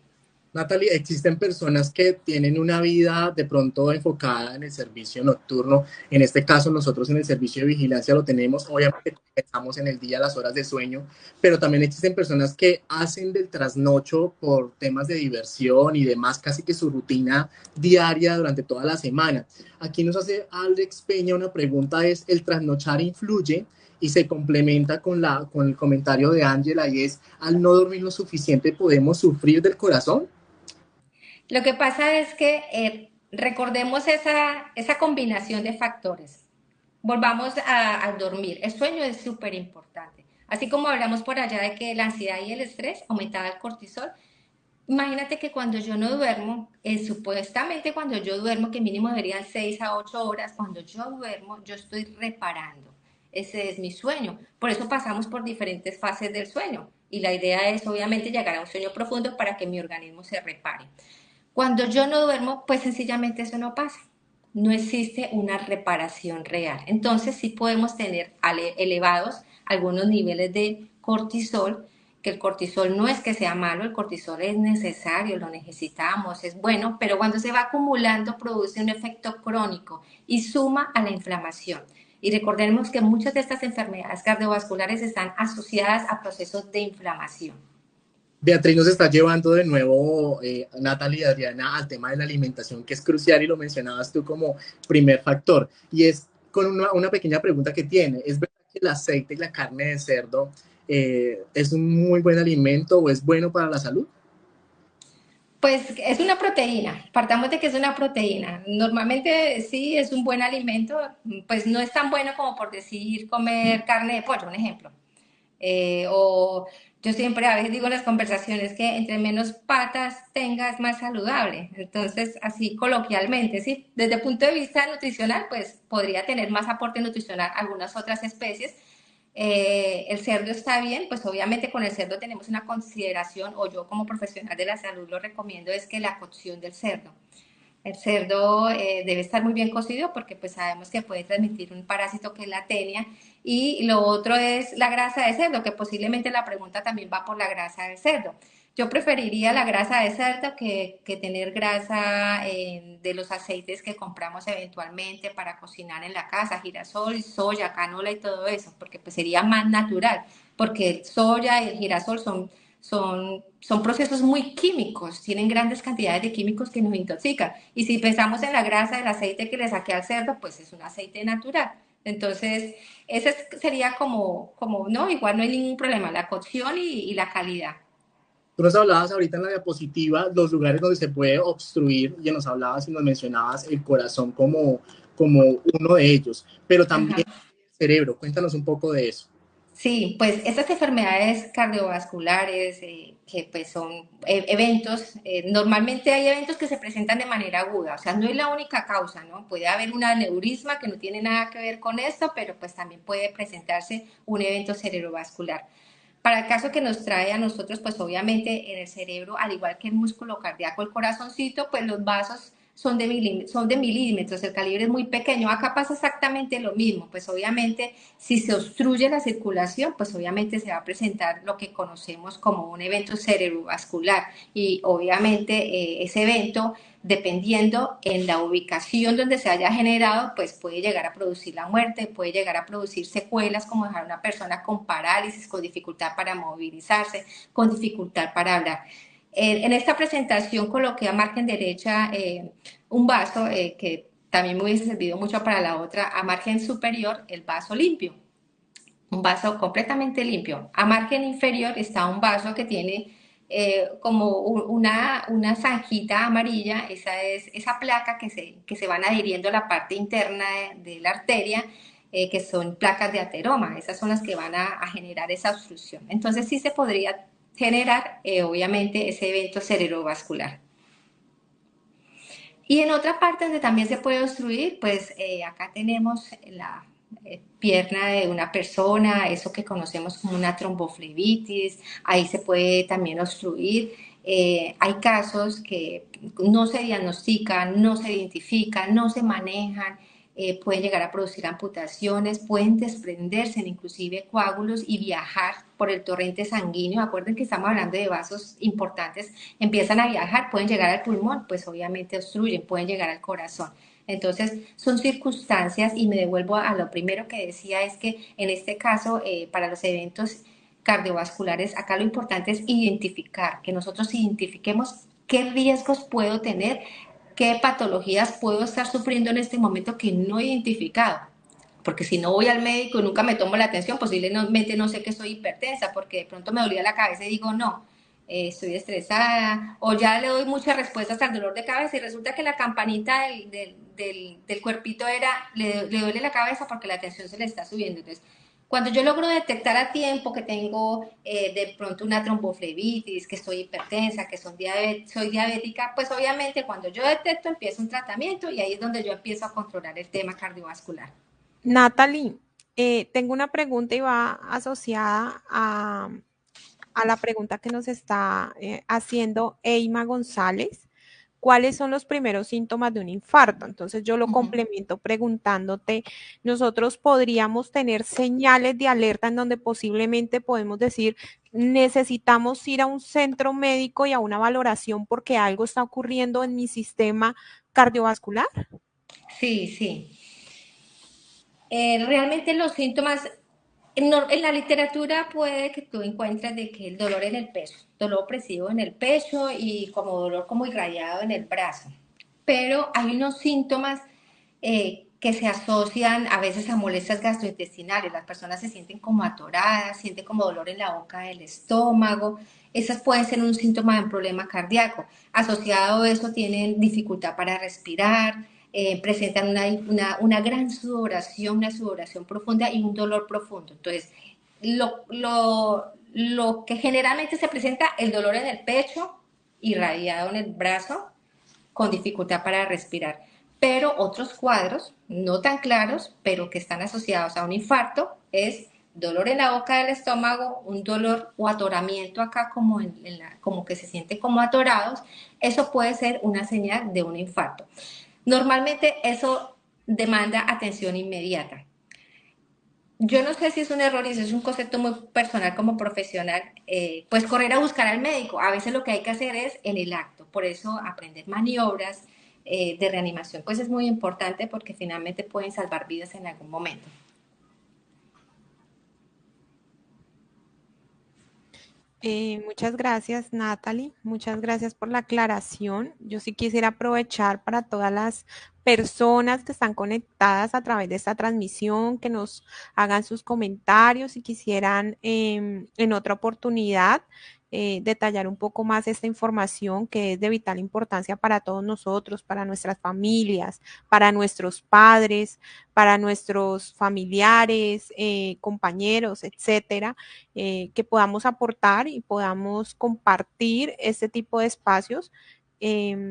Natalie, existen personas que tienen una vida de pronto enfocada en el servicio nocturno. En este caso, nosotros en el servicio de vigilancia lo tenemos. Obviamente, estamos en el día, las horas de sueño, pero también existen personas que hacen del trasnocho por temas de diversión y demás, casi que su rutina diaria durante toda la semana. Aquí nos hace Alex Peña una pregunta, es, ¿el trasnochar influye? Y se complementa con el comentario de Ángela y es, al no dormir lo suficiente, ¿podemos sufrir del corazón? Lo que pasa es que recordemos esa combinación de factores. Volvamos al dormir. El sueño es súper importante. Así como hablamos por allá de que la ansiedad y el estrés aumentaba el cortisol, imagínate que cuando yo no duermo, supuestamente cuando yo duermo, que mínimo deberían 6 a 8 horas, cuando yo duermo, yo estoy reparando. Ese es mi sueño. Por eso pasamos por diferentes fases del sueño. Y la idea es obviamente llegar a un sueño profundo para que mi organismo se repare. Cuando yo no duermo, pues sencillamente eso no pasa. No existe una reparación real. Entonces sí podemos tener elevados algunos niveles de cortisol, que el cortisol no es que sea malo, el cortisol es necesario, lo necesitamos, es bueno, pero cuando se va acumulando produce un efecto crónico y suma a la inflamación. Y recordemos que muchas de estas enfermedades cardiovasculares están asociadas a procesos de inflamación. Beatriz nos está llevando de nuevo, Natalia y Adriana, al tema de la alimentación, que es crucial y lo mencionabas tú como primer factor. Y es con una pequeña pregunta que tiene. ¿Es verdad que el aceite y la carne de cerdo es un muy buen alimento o es bueno para la salud? Pues es una proteína, partamos de que es una proteína. Normalmente sí es un buen alimento, pues no es tan bueno como por decir comer carne de pollo, un ejemplo. O Yo siempre a veces digo en las conversaciones que entre menos patas tengas, más saludable. Entonces, así coloquialmente, ¿sí? Desde el punto de vista nutricional, pues podría tener más aporte nutricional algunas otras especies. El cerdo está bien, pues obviamente con el cerdo tenemos una consideración, o yo como profesional de la salud lo recomiendo, es que la cocción del cerdo. El cerdo debe estar muy bien cocido porque pues sabemos que puede transmitir un parásito que es la tenia, y lo otro es la grasa de cerdo, que posiblemente la pregunta también va por la grasa de cerdo. Yo preferiría la grasa de cerdo que tener grasa de los aceites que compramos eventualmente para cocinar en la casa, girasol, soya, canola y todo eso, porque pues sería más natural, porque el soya y el girasol son procesos muy químicos, tienen grandes cantidades de químicos que nos intoxican. Y si pensamos en la grasa del aceite que le saqué al cerdo, pues es un aceite natural. Entonces, ese sería como no, igual no hay ningún problema, la cocción y la calidad. Tú nos hablabas ahorita en la diapositiva los lugares donde se puede obstruir, y nos hablabas y nos mencionabas el corazón como uno de ellos, pero también Ajá. el cerebro. Cuéntanos un poco de eso. Sí, pues estas enfermedades cardiovasculares, que pues son eventos, normalmente hay eventos que se presentan de manera aguda, o sea, no es la única causa, ¿no? Puede haber un aneurisma que no tiene nada que ver con esto, pero pues también puede presentarse un evento cerebrovascular. Para el caso que nos trae a nosotros, pues obviamente en el cerebro, al igual que el músculo cardíaco, el corazoncito, pues los vasos son de milímetros, el calibre es muy pequeño. Acá pasa exactamente lo mismo, pues obviamente si se obstruye la circulación, pues obviamente se va a presentar lo que conocemos como un evento cerebrovascular, y obviamente ese evento, dependiendo en la ubicación donde se haya generado, pues puede llegar a producir la muerte, puede llegar a producir secuelas como dejar a una persona con parálisis, con dificultad para movilizarse, con dificultad para hablar. En esta presentación coloqué a margen derecha un vaso que también me hubiese servido mucho para la otra, a margen superior el vaso limpio, un vaso completamente limpio. A margen inferior está un vaso que tiene como una zanjita amarilla, esa es esa placa que se van adhiriendo a la parte interna de la arteria, que son placas de ateroma, esas son las que van a generar esa obstrucción. Entonces sí se podría generar, obviamente, ese evento cerebrovascular. Y en otra parte donde también se puede obstruir, pues acá tenemos la pierna de una persona, eso que conocemos como una tromboflebitis, ahí se puede también obstruir. Hay casos que no se diagnostican, no se identifican, no se manejan, pueden llegar a producir amputaciones, pueden desprenderse inclusive coágulos y viajar por el torrente sanguíneo. Acuerden que estamos hablando de vasos importantes, empiezan a viajar, pueden llegar al pulmón, pues obviamente obstruyen, pueden llegar al corazón. Entonces, son circunstancias, y me devuelvo a lo primero que decía, es que en este caso, para los eventos cardiovasculares, acá lo importante es identificar, que nosotros identifiquemos qué riesgos puedo tener, qué patologías puedo estar sufriendo en este momento que no he identificado. Porque si no voy al médico y nunca me tomo la atención, posiblemente no sé que soy hipertensa, porque de pronto me dolía la cabeza y digo, no, estoy estresada, o ya le doy muchas respuestas al dolor de cabeza y resulta que la campanita del cuerpito era, le duele la cabeza porque la tensión se le está subiendo. Entonces, cuando yo logro detectar a tiempo que tengo de pronto una tromboflebitis, que estoy hipertensa, que soy diabética, pues obviamente cuando yo detecto empiezo un tratamiento, y ahí es donde yo empiezo a controlar el tema cardiovascular. Natalie, tengo una pregunta y va asociada a la pregunta que nos está haciendo Eima González. ¿Cuáles son los primeros síntomas de un infarto? Entonces yo lo Uh -huh. complemento preguntándote, nosotros podríamos tener señales de alerta en donde posiblemente podemos decir, necesitamos ir a un centro médico y a una valoración porque algo está ocurriendo en mi sistema cardiovascular. Sí, sí. Realmente los síntomas, en la literatura puede que tú encuentres de que el dolor en el pecho, dolor opresivo en el pecho y como dolor como irradiado en el brazo. Pero hay unos síntomas que se asocian a veces a molestias gastrointestinales. Las personas se sienten como atoradas, sienten como dolor en la boca del estómago. Esas pueden ser un síntoma de un problema cardíaco. Asociado a eso tienen dificultad para respirar, presentan una gran sudoración, una sudoración profunda y un dolor profundo. Entonces, lo, lo, lo que generalmente se presenta, el dolor en el pecho, irradiado en el brazo, con dificultad para respirar. Pero otros cuadros, no tan claros, pero que están asociados a un infarto, es dolor en la boca del estómago, un dolor o atoramiento acá como que se siente como atorados. Eso puede ser una señal de un infarto. Normalmente eso demanda atención inmediata. Yo no sé si es un error y eso es un concepto muy personal como profesional, pues correr a buscar al médico. A veces lo que hay que hacer es en el acto. Por eso aprender maniobras de reanimación, pues es muy importante porque finalmente pueden salvar vidas en algún momento. Muchas gracias, Natalie. Muchas gracias por la aclaración. Yo sí quisiera aprovechar para todas las personas que están conectadas a través de esta transmisión, que nos hagan sus comentarios y quisieran en otra oportunidad detallar un poco más esta información que es de vital importancia para todos nosotros, para nuestras familias, para nuestros padres, para nuestros familiares, compañeros, etcétera, que podamos aportar y podamos compartir este tipo de espacios.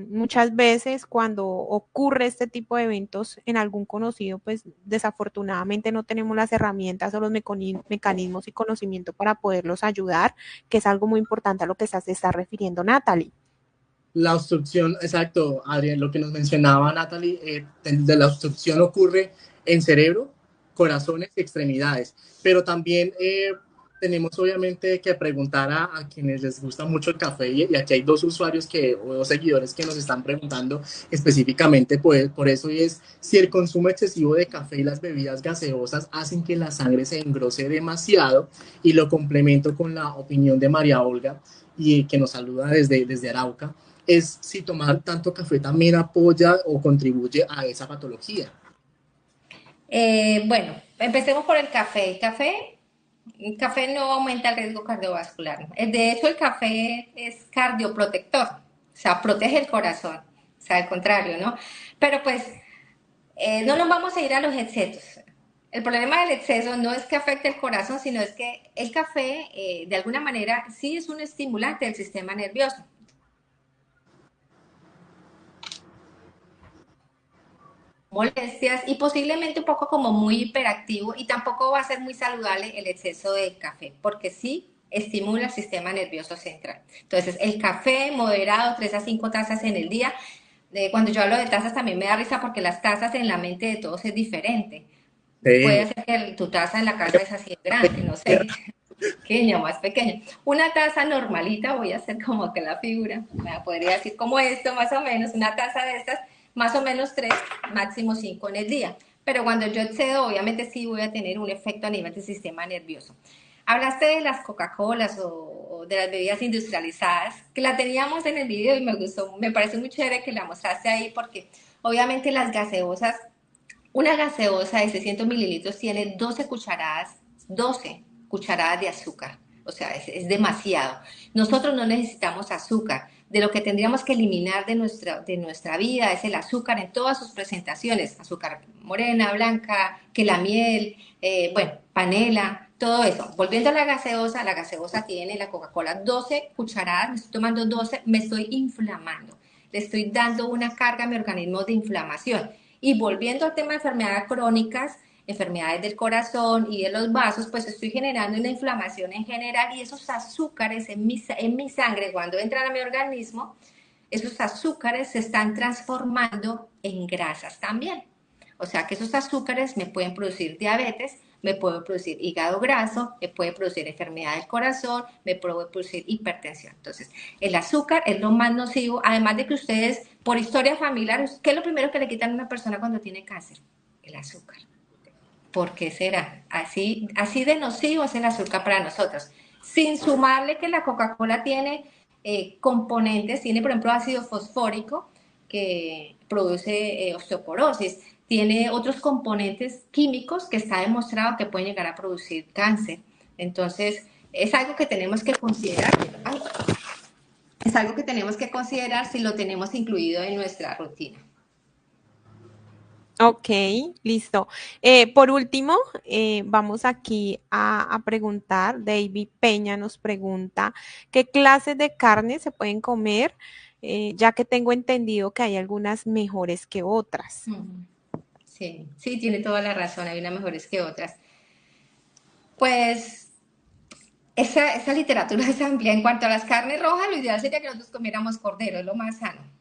Muchas veces cuando ocurre este tipo de eventos en algún conocido, pues desafortunadamente no tenemos las herramientas o los mecanismos y conocimiento para poderlos ayudar, que es algo muy importante a lo que se está refiriendo Natalie. La obstrucción, exacto, Adrián, lo que nos mencionaba Natalie, de la obstrucción ocurre en cerebro, corazones y extremidades, pero también tenemos obviamente que preguntar a quienes les gusta mucho el café y aquí hay dos usuarios o dos seguidores que nos están preguntando específicamente por eso, y es si el consumo excesivo de café y las bebidas gaseosas hacen que la sangre se engrose demasiado, y lo complemento con la opinión de María Olga, y que nos saluda desde Arauca, es si tomar tanto café también apoya o contribuye a esa patología. Bueno, empecemos por el café. El café no aumenta el riesgo cardiovascular. De hecho, el café es cardioprotector, o sea, protege el corazón, o sea, al contrario, ¿no? Pero pues no nos vamos a ir a los excesos. El problema del exceso no es que afecte el corazón, sino es que el café, de alguna manera, sí es un estimulante del sistema nervioso. Molestias y posiblemente un poco como muy hiperactivo, y tampoco va a ser muy saludable el exceso de café porque sí estimula el sistema nervioso central. Entonces el café moderado, 3 a 5 tazas en el día. Cuando yo hablo de tazas también me da risa porque las tazas en la mente de todos es diferente. Puede Sí. ser que tu taza en la casa es así de grande, no sé, pequeña, más pequeña. Una taza normalita, voy a hacer como que la figura, me podría decir como esto, más o menos, una taza de estas, más o menos 3, máximo 5 en el día. Pero cuando yo excedo, obviamente sí voy a tener un efecto a nivel del sistema nervioso. Hablaste de las Coca-Colas o de las bebidas industrializadas, que la teníamos en el video y me gustó, me parece muy chévere que la mostraste ahí porque obviamente las gaseosas, una gaseosa de 600 mililitros tiene 12 cucharadas de azúcar. O sea, es demasiado. Nosotros no necesitamos azúcar. De lo que tendríamos que eliminar de nuestra vida es el azúcar en todas sus presentaciones. Azúcar morena, blanca, que la miel, bueno, panela, todo eso. Volviendo a la gaseosa tiene la Coca-Cola 12 cucharadas, me estoy tomando 12, me estoy inflamando. Le estoy dando una carga a mi organismo de inflamación. Y volviendo al tema de enfermedades crónicas, enfermedades del corazón y de los vasos, pues estoy generando una inflamación en general, y esos azúcares en mi sangre, cuando entran a mi organismo, esos azúcares se están transformando en grasas también. O sea que esos azúcares me pueden producir diabetes, me pueden producir hígado graso, me puede producir enfermedad del corazón, me puede producir hipertensión. Entonces, el azúcar es lo más nocivo, además de que ustedes, por historia familiar, ¿qué es lo primero que le quitan a una persona cuando tiene cáncer? El azúcar. ¿Por qué será? Así de nocivo es el azúcar para nosotros. Sin sumarle que la Coca-Cola tiene componentes, tiene por ejemplo ácido fosfórico que produce osteoporosis, tiene otros componentes químicos que está demostrado que pueden llegar a producir cáncer. Entonces, es algo que tenemos que considerar. Es algo que tenemos que considerar si lo tenemos incluido en nuestra rutina. Ok, listo. Por último, vamos aquí a preguntar, David Peña nos pregunta, ¿qué clases de carne se pueden comer? Ya que tengo entendido que hay algunas mejores que otras. Ujú. Sí, sí, tiene toda la razón, hay unas mejores que otras. Pues esa literatura es amplia. En cuanto a las carnes rojas, lo ideal sería que nosotros comiéramos cordero, es lo más sano.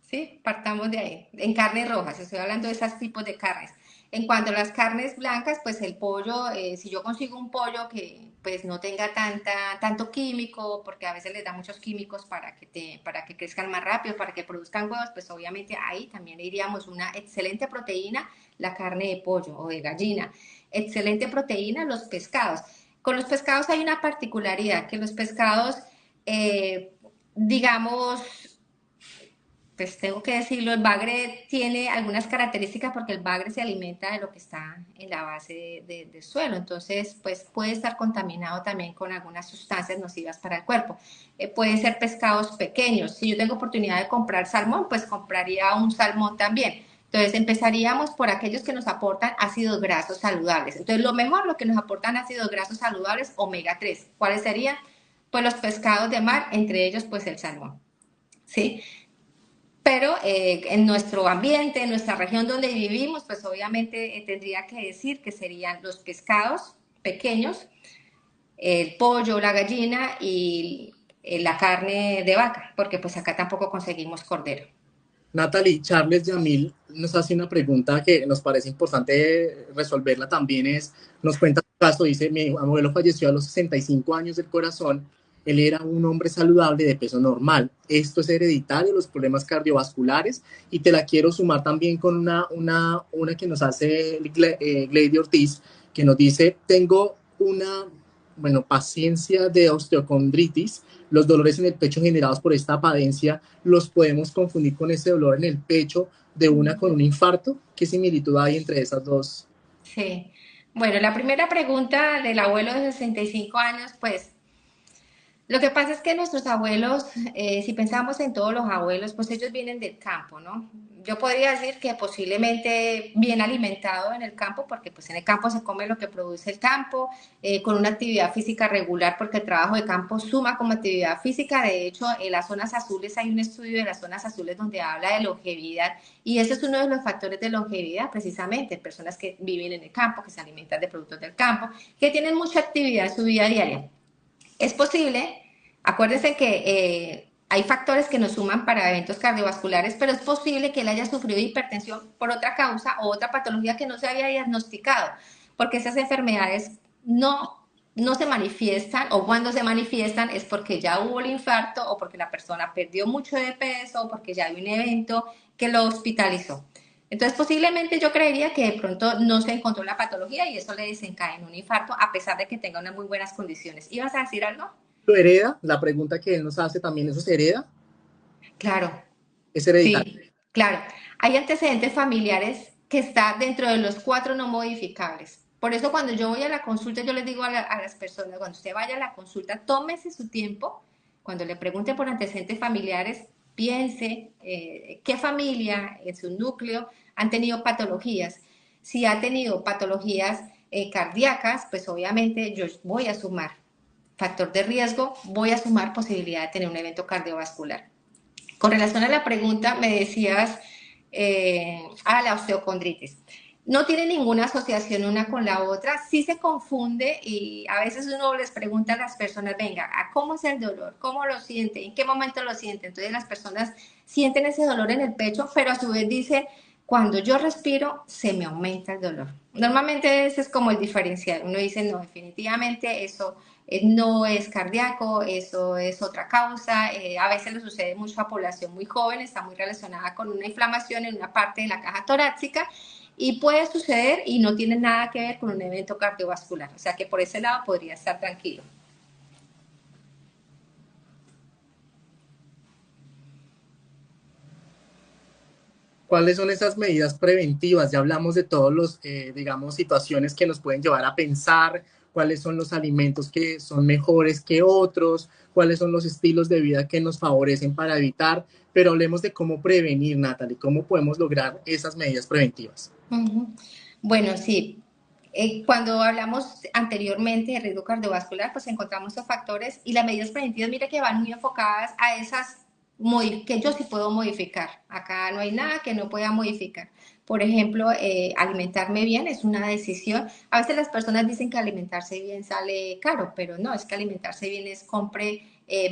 ¿Sí? Partamos de ahí. En carnes rojas, estoy hablando de esos tipos de carnes. En cuanto a las carnes blancas, pues el pollo, si yo consigo un pollo que pues no tenga tanto químico, porque a veces les da muchos químicos para que crezcan más rápido, para que produzcan huevos, pues obviamente ahí también iríamos una excelente proteína, la carne de pollo o de gallina. Excelente proteína, los pescados. Con los pescados hay una particularidad, que los pescados, digamos, pues tengo que decirlo, el bagre tiene algunas características porque el bagre se alimenta de lo que está en la base del suelo, entonces pues puede estar contaminado también con algunas sustancias nocivas para el cuerpo. Pueden ser pescados pequeños, si yo tengo oportunidad de comprar salmón, pues compraría un salmón también. Entonces empezaríamos por aquellos que nos aportan ácidos grasos saludables. Entonces lo mejor, lo que nos aportan ácidos grasos saludables, omega 3. ¿Cuáles serían? Pues los pescados de mar, entre ellos pues el salmón. ¿Sí? Pero en nuestro ambiente, en nuestra región donde vivimos, pues obviamente tendría que decir que serían los pescados pequeños, el pollo, la gallina y la carne de vaca, porque pues acá tampoco conseguimos cordero. Natalie, Charles Yamil nos hace una pregunta que nos parece importante resolverla también nos cuenta su caso, dice, mi abuelo falleció a los 65 años del corazón, él era un hombre saludable de peso normal, esto es hereditario, los problemas cardiovasculares, y te la quiero sumar también con una que nos hace Glady Ortiz, que nos dice, tengo paciencia de osteocondritis, los dolores en el pecho generados por esta padencia los podemos confundir con ese dolor en el pecho de una con un infarto. ¿Qué similitud hay entre esas dos? Sí. Bueno, la primera pregunta del abuelo de 65 años, pues lo que pasa es que nuestros abuelos, si pensamos en todos los abuelos, pues ellos vienen del campo, ¿no? Yo podría decir que posiblemente bien alimentado en el campo, porque pues en el campo se come lo que produce el campo, con una actividad física regular, porque el trabajo de campo suma como actividad física. De hecho, en las zonas azules hay un estudio de las zonas azules donde habla de longevidad, y ese es uno de los factores de longevidad, precisamente, personas que viven en el campo, que se alimentan de productos del campo, que tienen mucha actividad en su vida diaria. Es posible, acuérdense que hay factores que nos suman para eventos cardiovasculares, pero es posible que él haya sufrido hipertensión por otra causa o otra patología que no se había diagnosticado, porque esas enfermedades no se manifiestan, o cuando se manifiestan es porque ya hubo el infarto o porque la persona perdió mucho de peso o porque ya hay un evento que lo hospitalizó. Entonces, posiblemente yo creería que de pronto no se encontró la patología y eso le desencadena un infarto a pesar de que tenga unas muy buenas condiciones. ¿Ibas a decir algo? ¿Lo hereda? La pregunta que él nos hace también, ¿eso se hereda? Claro, ¿Es hereditario? sí, claro. Hay antecedentes familiares que están dentro de los 4 no modificables. Por eso cuando yo voy a la consulta, yo les digo a las personas, cuando usted vaya a la consulta, tómese su tiempo. Cuando le pregunten por antecedentes familiares, piense qué familia en su núcleo han tenido patologías. Si ha tenido patologías cardíacas, pues obviamente yo voy a sumar factor de riesgo, voy a sumar posibilidad de tener un evento cardiovascular. Con relación a la pregunta, me decías la osteocondritis. No tiene ninguna asociación una con la otra, sí se confunde y a veces uno les pregunta a las personas, venga, ¿a cómo es el dolor? ¿Cómo lo siente? ¿En qué momento lo siente? Entonces las personas sienten ese dolor en el pecho, pero a su vez dicen, cuando yo respiro, se me aumenta el dolor. Normalmente ese es como el diferencial. Uno dice, no, definitivamente eso no es cardíaco, eso es otra causa. A veces le sucede mucho a población muy joven, está muy relacionada con una inflamación en una parte de la caja torácica y puede suceder y no tiene nada que ver con un evento cardiovascular. O sea que por ese lado podría estar tranquilo. ¿Cuáles son esas medidas preventivas? Ya hablamos de todos los, digamos, situaciones que nos pueden llevar a pensar cuáles son los alimentos que son mejores que otros, cuáles son los estilos de vida que nos favorecen para evitar, pero hablemos de cómo prevenir, Natalie, cómo podemos lograr esas medidas preventivas. Bueno, sí. Cuando hablamos anteriormente de riesgo cardiovascular, pues encontramos estos factores y las medidas preventivas, mira que van muy enfocadas a esas que yo sí puedo modificar. Acá no hay nada que no pueda modificar. Por ejemplo, alimentarme bien es una decisión. A veces las personas dicen que alimentarse bien sale caro, pero no, es que alimentarse bien es compre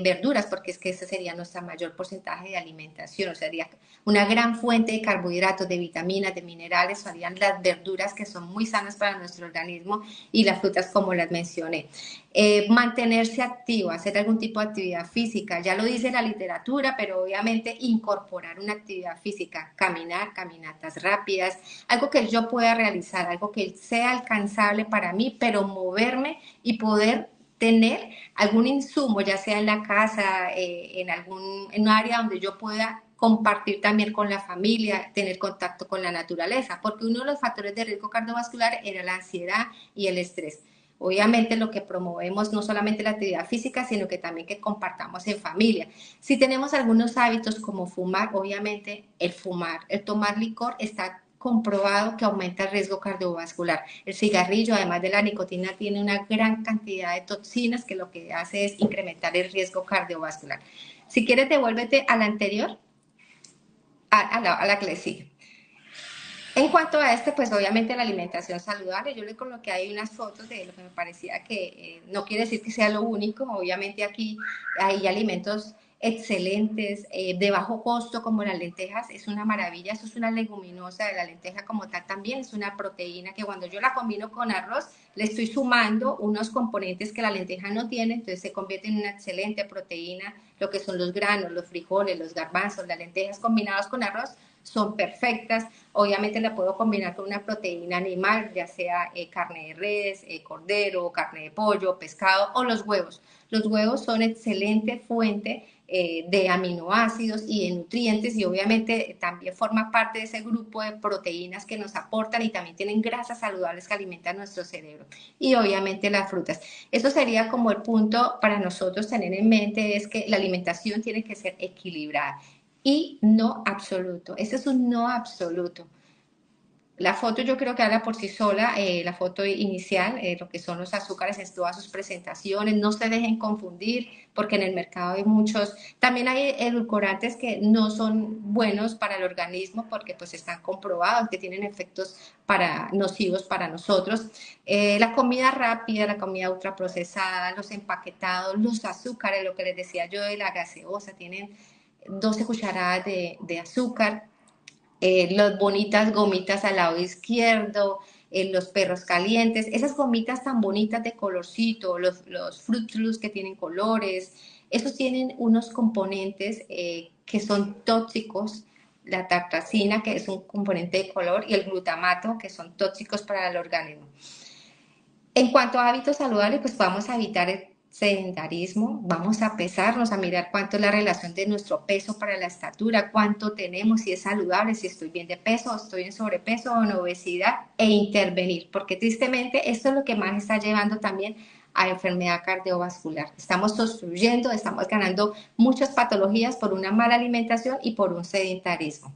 verduras, porque es que ese sería nuestro mayor porcentaje de alimentación, o sea, sería una gran fuente de carbohidratos, de vitaminas, de minerales, serían las verduras que son muy sanas para nuestro organismo y las frutas como las mencioné. Mantenerse activo, hacer algún tipo de actividad física, ya lo dice la literatura, pero obviamente incorporar una actividad física, caminar, caminatas rápidas, algo que yo pueda realizar, algo que sea alcanzable para mí, pero moverme y poder tener algún insumo, ya sea en la casa, en un área donde yo pueda compartir también con la familia, tener contacto con la naturaleza, porque uno de los factores de riesgo cardiovascular era la ansiedad y el estrés. Obviamente lo que promovemos no solamente la actividad física, sino que también que compartamos en familia. Si tenemos algunos hábitos como fumar, obviamente el fumar, el tomar licor está comprobado que aumenta el riesgo cardiovascular. El cigarrillo, además de la nicotina, tiene una gran cantidad de toxinas que lo que hace es incrementar el riesgo cardiovascular. Si quieres, devuélvete a la anterior, a la que le sigue. En cuanto a pues obviamente la alimentación saludable, yo le coloqué ahí unas fotos de lo que me parecía que no quiere decir que sea lo único, obviamente aquí hay alimentos excelentes, de bajo costo como las lentejas, es una maravilla, eso es una leguminosa de la lenteja como tal también, es una proteína que cuando yo la combino con arroz, le estoy sumando unos componentes que la lenteja no tiene, entonces se convierte en una excelente proteína, lo que son los granos, los frijoles, los garbanzos, las lentejas combinados con arroz, son perfectas. Obviamente la puedo combinar con una proteína animal, ya sea carne de res, cordero, carne de pollo, pescado o los huevos. Los huevos son excelente fuente de aminoácidos y de nutrientes y obviamente también forma parte de ese grupo de proteínas que nos aportan y también tienen grasas saludables que alimentan nuestro cerebro y obviamente las frutas. Eso sería como el punto para nosotros tener en mente, es que la alimentación tiene que ser equilibrada y no absoluto. Ese es un no absoluto. La foto yo creo que habla por sí sola, la foto inicial, lo que son los azúcares en todas sus presentaciones, no se dejen confundir porque en el mercado hay muchos, también hay edulcorantes que no son buenos para el organismo porque pues están comprobados que tienen efectos nocivos para nosotros. La comida rápida, la comida ultraprocesada, los empaquetados, los azúcares, lo que les decía yo de la gaseosa, tienen 12 cucharadas de azúcar. Las bonitas gomitas al lado izquierdo, los perros calientes, esas gomitas tan bonitas de colorcito, los Fruit Loops que tienen colores, esos tienen unos componentes que son tóxicos, la tartrazina, que es un componente de color, y el glutamato, que son tóxicos para el organismo. En cuanto a hábitos saludables, pues vamos a evitar el sedentarismo, vamos a pesarnos, a mirar cuánto es la relación de nuestro peso para la estatura, cuánto tenemos, si es saludable, si estoy bien de peso, estoy en sobrepeso o en obesidad, e intervenir, porque tristemente esto es lo que más está llevando también a enfermedad cardiovascular. Estamos obstruyendo, estamos ganando muchas patologías por una mala alimentación y por un sedentarismo.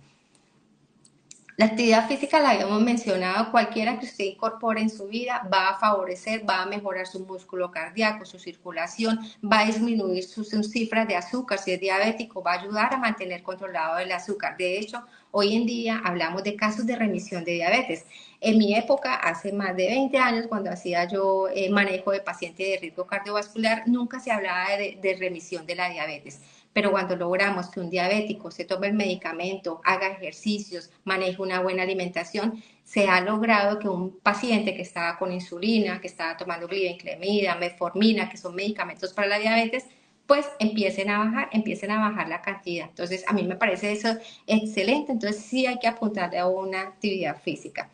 La actividad física la habíamos mencionado, cualquiera que usted incorpore en su vida va a favorecer, va a mejorar su músculo cardíaco, su circulación, va a disminuir sus cifras de azúcar, si es diabético, va a ayudar a mantener controlado el azúcar. De hecho, hoy en día hablamos de casos de remisión de diabetes. En mi época, hace más de 20 años, cuando hacía yo manejo de pacientes de riesgo cardiovascular, nunca se hablaba de remisión de la diabetes. Pero cuando logramos que un diabético se tome el medicamento, haga ejercicios, maneje una buena alimentación, se ha logrado que un paciente que estaba con insulina, que estaba tomando glibenclamida, metformina, que son medicamentos para la diabetes, pues empiecen a bajar la cantidad. Entonces, a mí me parece eso excelente. Entonces, sí hay que apuntarle a una actividad física.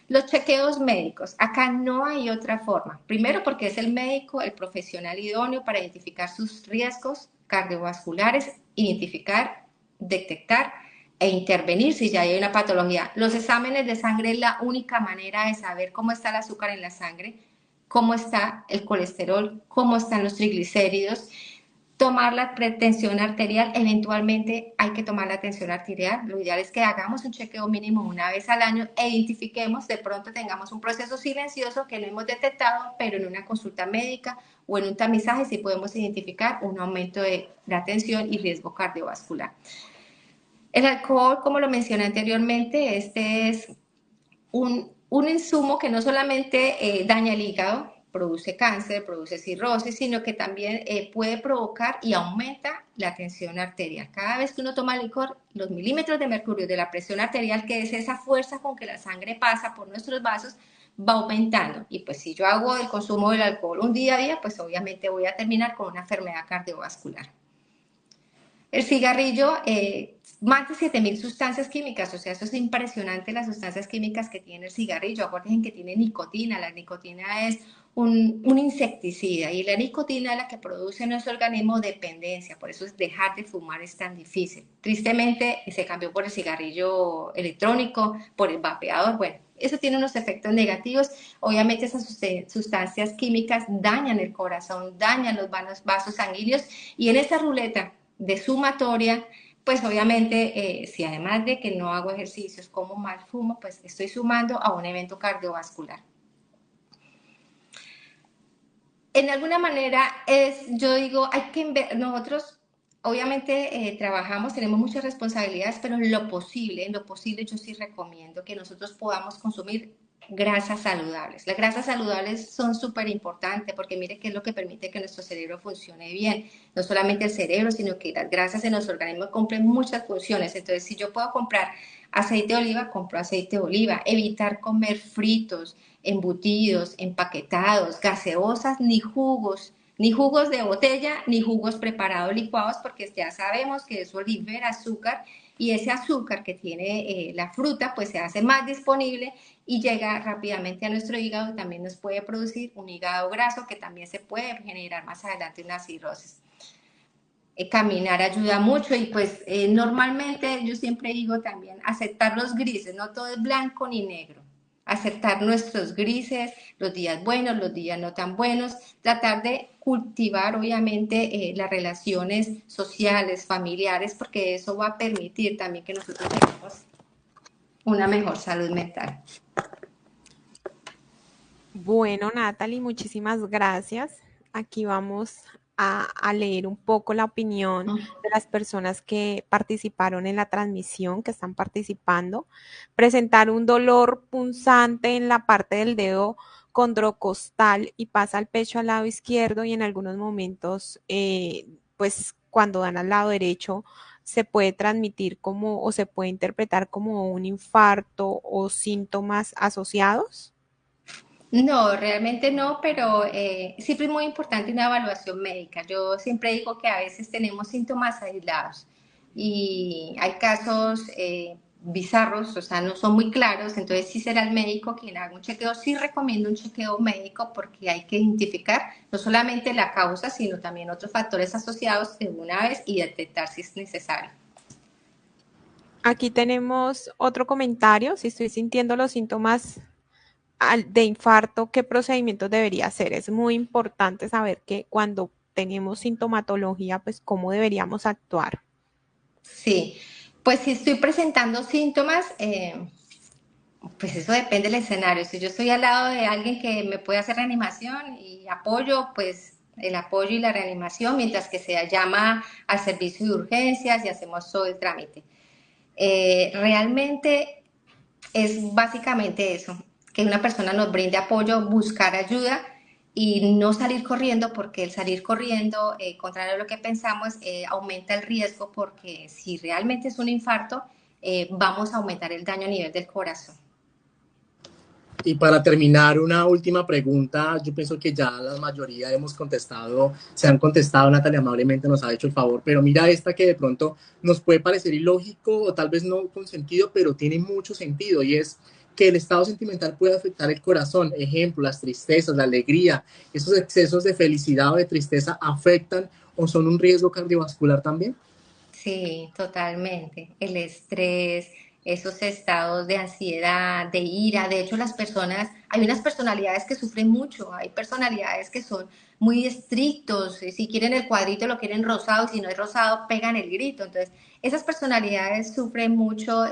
Los chequeos médicos, acá no hay otra forma. Primero porque es el médico, el profesional idóneo para identificar sus riesgos cardiovasculares, identificar, detectar e intervenir si ya hay una patología. Los exámenes de sangre es la única manera de saber cómo está el azúcar en la sangre, cómo está el colesterol, cómo están los triglicéridos, tomar la tensión arterial, eventualmente hay que tomar la tensión arterial. Lo ideal es que hagamos un chequeo mínimo una vez al año e identifiquemos, de pronto tengamos un proceso silencioso que no hemos detectado, pero en una consulta médica o en un tamizaje sí podemos identificar un aumento de la tensión y riesgo cardiovascular. El alcohol, como lo mencioné anteriormente, este es un insumo que no solamente daña el hígado, produce cáncer, produce cirrosis, sino que también puede provocar y aumenta la tensión arterial. Cada vez que uno toma licor, los milímetros de mercurio de la presión arterial, que es esa fuerza con que la sangre pasa por nuestros vasos, va aumentando. Y pues si yo hago el consumo del alcohol un día a día, pues obviamente voy a terminar con una enfermedad cardiovascular. El cigarrillo, más de 7.000 sustancias químicas, o sea, eso es impresionante las sustancias químicas que tiene el cigarrillo. Acuérdense que tiene nicotina, la nicotina es un insecticida y la nicotina es la que produce en nuestro organismo dependencia, por eso es dejar de fumar es tan difícil. Tristemente se cambió por el cigarrillo electrónico, por el vapeador, bueno, eso tiene unos efectos negativos. Obviamente esas sustancias químicas dañan el corazón, dañan los vasos sanguíneos y en esa ruleta de sumatoria, pues obviamente si además de que no hago ejercicios, como mal fumo, pues estoy sumando a un evento cardiovascular. En alguna manera yo digo, hay que nosotros obviamente trabajamos, tenemos muchas responsabilidades, pero en lo posible yo sí recomiendo que nosotros podamos consumir grasas saludables. Las grasas saludables son súper importantes porque mire que es lo que permite que nuestro cerebro funcione bien. No solamente el cerebro, sino que las grasas en nuestro organismo cumplen muchas funciones. Entonces, si yo puedo comprar aceite de oliva, compro aceite de oliva. Evitar comer fritos, embutidos, empaquetados, gaseosas, ni jugos de botella, ni jugos preparados licuados, porque ya sabemos que eso libera azúcar y ese azúcar que tiene la fruta pues se hace más disponible y llega rápidamente a nuestro hígado. También nos puede producir un hígado graso que también se puede generar más adelante una cirrosis. Caminar ayuda mucho y pues normalmente yo siempre digo también aceptar los grises, no todo es blanco ni negro. Aceptar nuestros grises, los días buenos, los días no tan buenos, tratar de cultivar obviamente las relaciones sociales, familiares, porque eso va a permitir también que nosotros tengamos una mejor salud mental. Bueno, Natalie, muchísimas gracias. Aquí vamos a leer un poco la opinión de las personas que participaron en la transmisión, que están participando. Presentar un dolor punzante en la parte del dedo condrocostal y pasa al pecho al lado izquierdo y en algunos momentos, pues cuando dan al lado derecho, se puede transmitir como o se puede interpretar como un infarto o síntomas asociados. No, realmente no, pero siempre es muy importante una evaluación médica. Yo siempre digo que a veces tenemos síntomas aislados y hay casos bizarros, o sea, no son muy claros, entonces sí será el médico quien haga un chequeo. Sí recomiendo un chequeo médico porque hay que identificar no solamente la causa, sino también otros factores asociados de una vez y detectar si es necesario. Aquí tenemos otro comentario. Si estoy sintiendo los síntomas de infarto, ¿qué procedimientos debería hacer? Es muy importante saber que cuando tenemos sintomatología, pues cómo deberíamos actuar. Sí, pues si estoy presentando síntomas, pues eso depende del escenario. Si yo estoy al lado de alguien que me puede hacer reanimación y apoyo, pues el apoyo y la reanimación, mientras que se llama al servicio de urgencias y hacemos todo el trámite. Realmente es básicamente eso, que una persona nos brinde apoyo, buscar ayuda y no salir corriendo, porque el salir corriendo, contrario a lo que pensamos, aumenta el riesgo, porque si realmente es un infarto, vamos a aumentar el daño a nivel del corazón. Y para terminar, una última pregunta. Yo pienso que ya la mayoría hemos contestado, se han contestado, Natalia amablemente nos ha hecho el favor, pero mira esta que de pronto nos puede parecer ilógico o tal vez no con sentido, pero tiene mucho sentido y es que el estado sentimental puede afectar el corazón. Ejemplo, las tristezas, la alegría, esos excesos de felicidad o de tristeza afectan o son un riesgo cardiovascular también. Sí, totalmente. El estrés, esos estados de ansiedad, de ira. De hecho, hay unas personalidades que sufren mucho, hay personalidades que son muy estrictos, si quieren el cuadrito lo quieren rosado, y si no es rosado pegan el grito. Entonces, esas personalidades sufren mucho.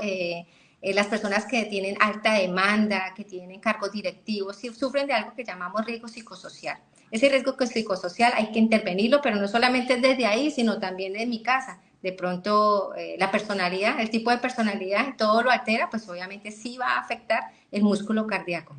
Las personas que tienen alta demanda, que tienen cargos directivos, sufren de algo que llamamos riesgo psicosocial. Ese riesgo psicosocial hay que intervenirlo, pero no solamente desde ahí, sino también en mi casa. De pronto la personalidad, el tipo de personalidad, todo lo altera, pues obviamente sí va a afectar el músculo cardíaco.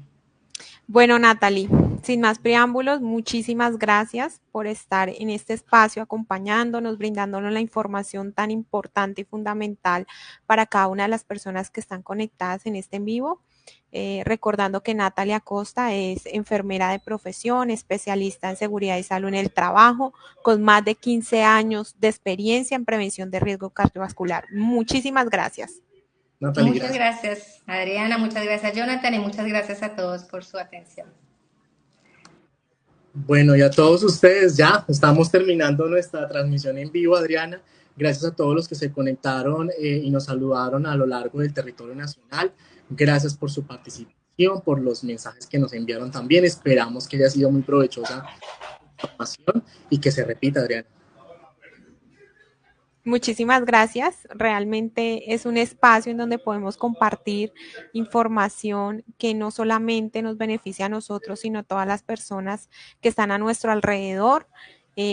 Bueno, Natalie, sin más preámbulos, muchísimas gracias por estar en este espacio acompañándonos, brindándonos la información tan importante y fundamental para cada una de las personas que están conectadas en este en vivo. Recordando que Natalie Acosta es enfermera de profesión, especialista en seguridad y salud en el trabajo, con más de 15 años de experiencia en prevención de riesgo cardiovascular. Muchísimas gracias. Natalie, Muchas gracias. gracias, Adriana, muchas gracias, Jonathan, y muchas gracias a todos por su atención. Bueno, y a todos ustedes ya estamos terminando nuestra transmisión en vivo, Adriana. Gracias a todos los que se conectaron y nos saludaron a lo largo del territorio nacional. Gracias por su participación, por los mensajes que nos enviaron también. Esperamos que haya sido muy provechosa la información y que se repita, Adriana. Muchísimas gracias. Realmente es un espacio en donde podemos compartir información que no solamente nos beneficia a nosotros, sino a todas las personas que están a nuestro alrededor.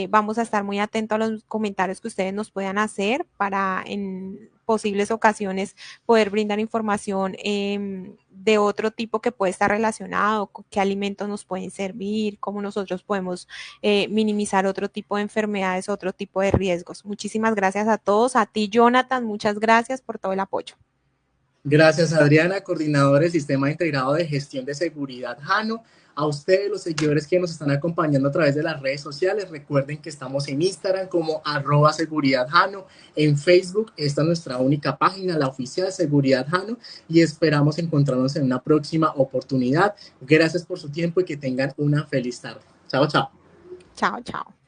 Vamos a estar muy atentos a los comentarios que ustedes nos puedan hacer para en posibles ocasiones poder brindar información de otro tipo que puede estar relacionado, qué alimentos nos pueden servir, cómo nosotros podemos minimizar otro tipo de enfermedades, otro tipo de riesgos. Muchísimas gracias a todos. A ti, Jonathan, muchas gracias por todo el apoyo. Gracias, Adriana, coordinadora del Sistema Integrado de Gestión de Seguridad JANO. A ustedes, los seguidores que nos están acompañando a través de las redes sociales, recuerden que estamos en Instagram como @seguridadjano, en Facebook, esta es nuestra única página, la oficial Seguridad JANO, y esperamos encontrarnos en una próxima oportunidad. Gracias por su tiempo y que tengan una feliz tarde. Chao, chao. Chao, chao.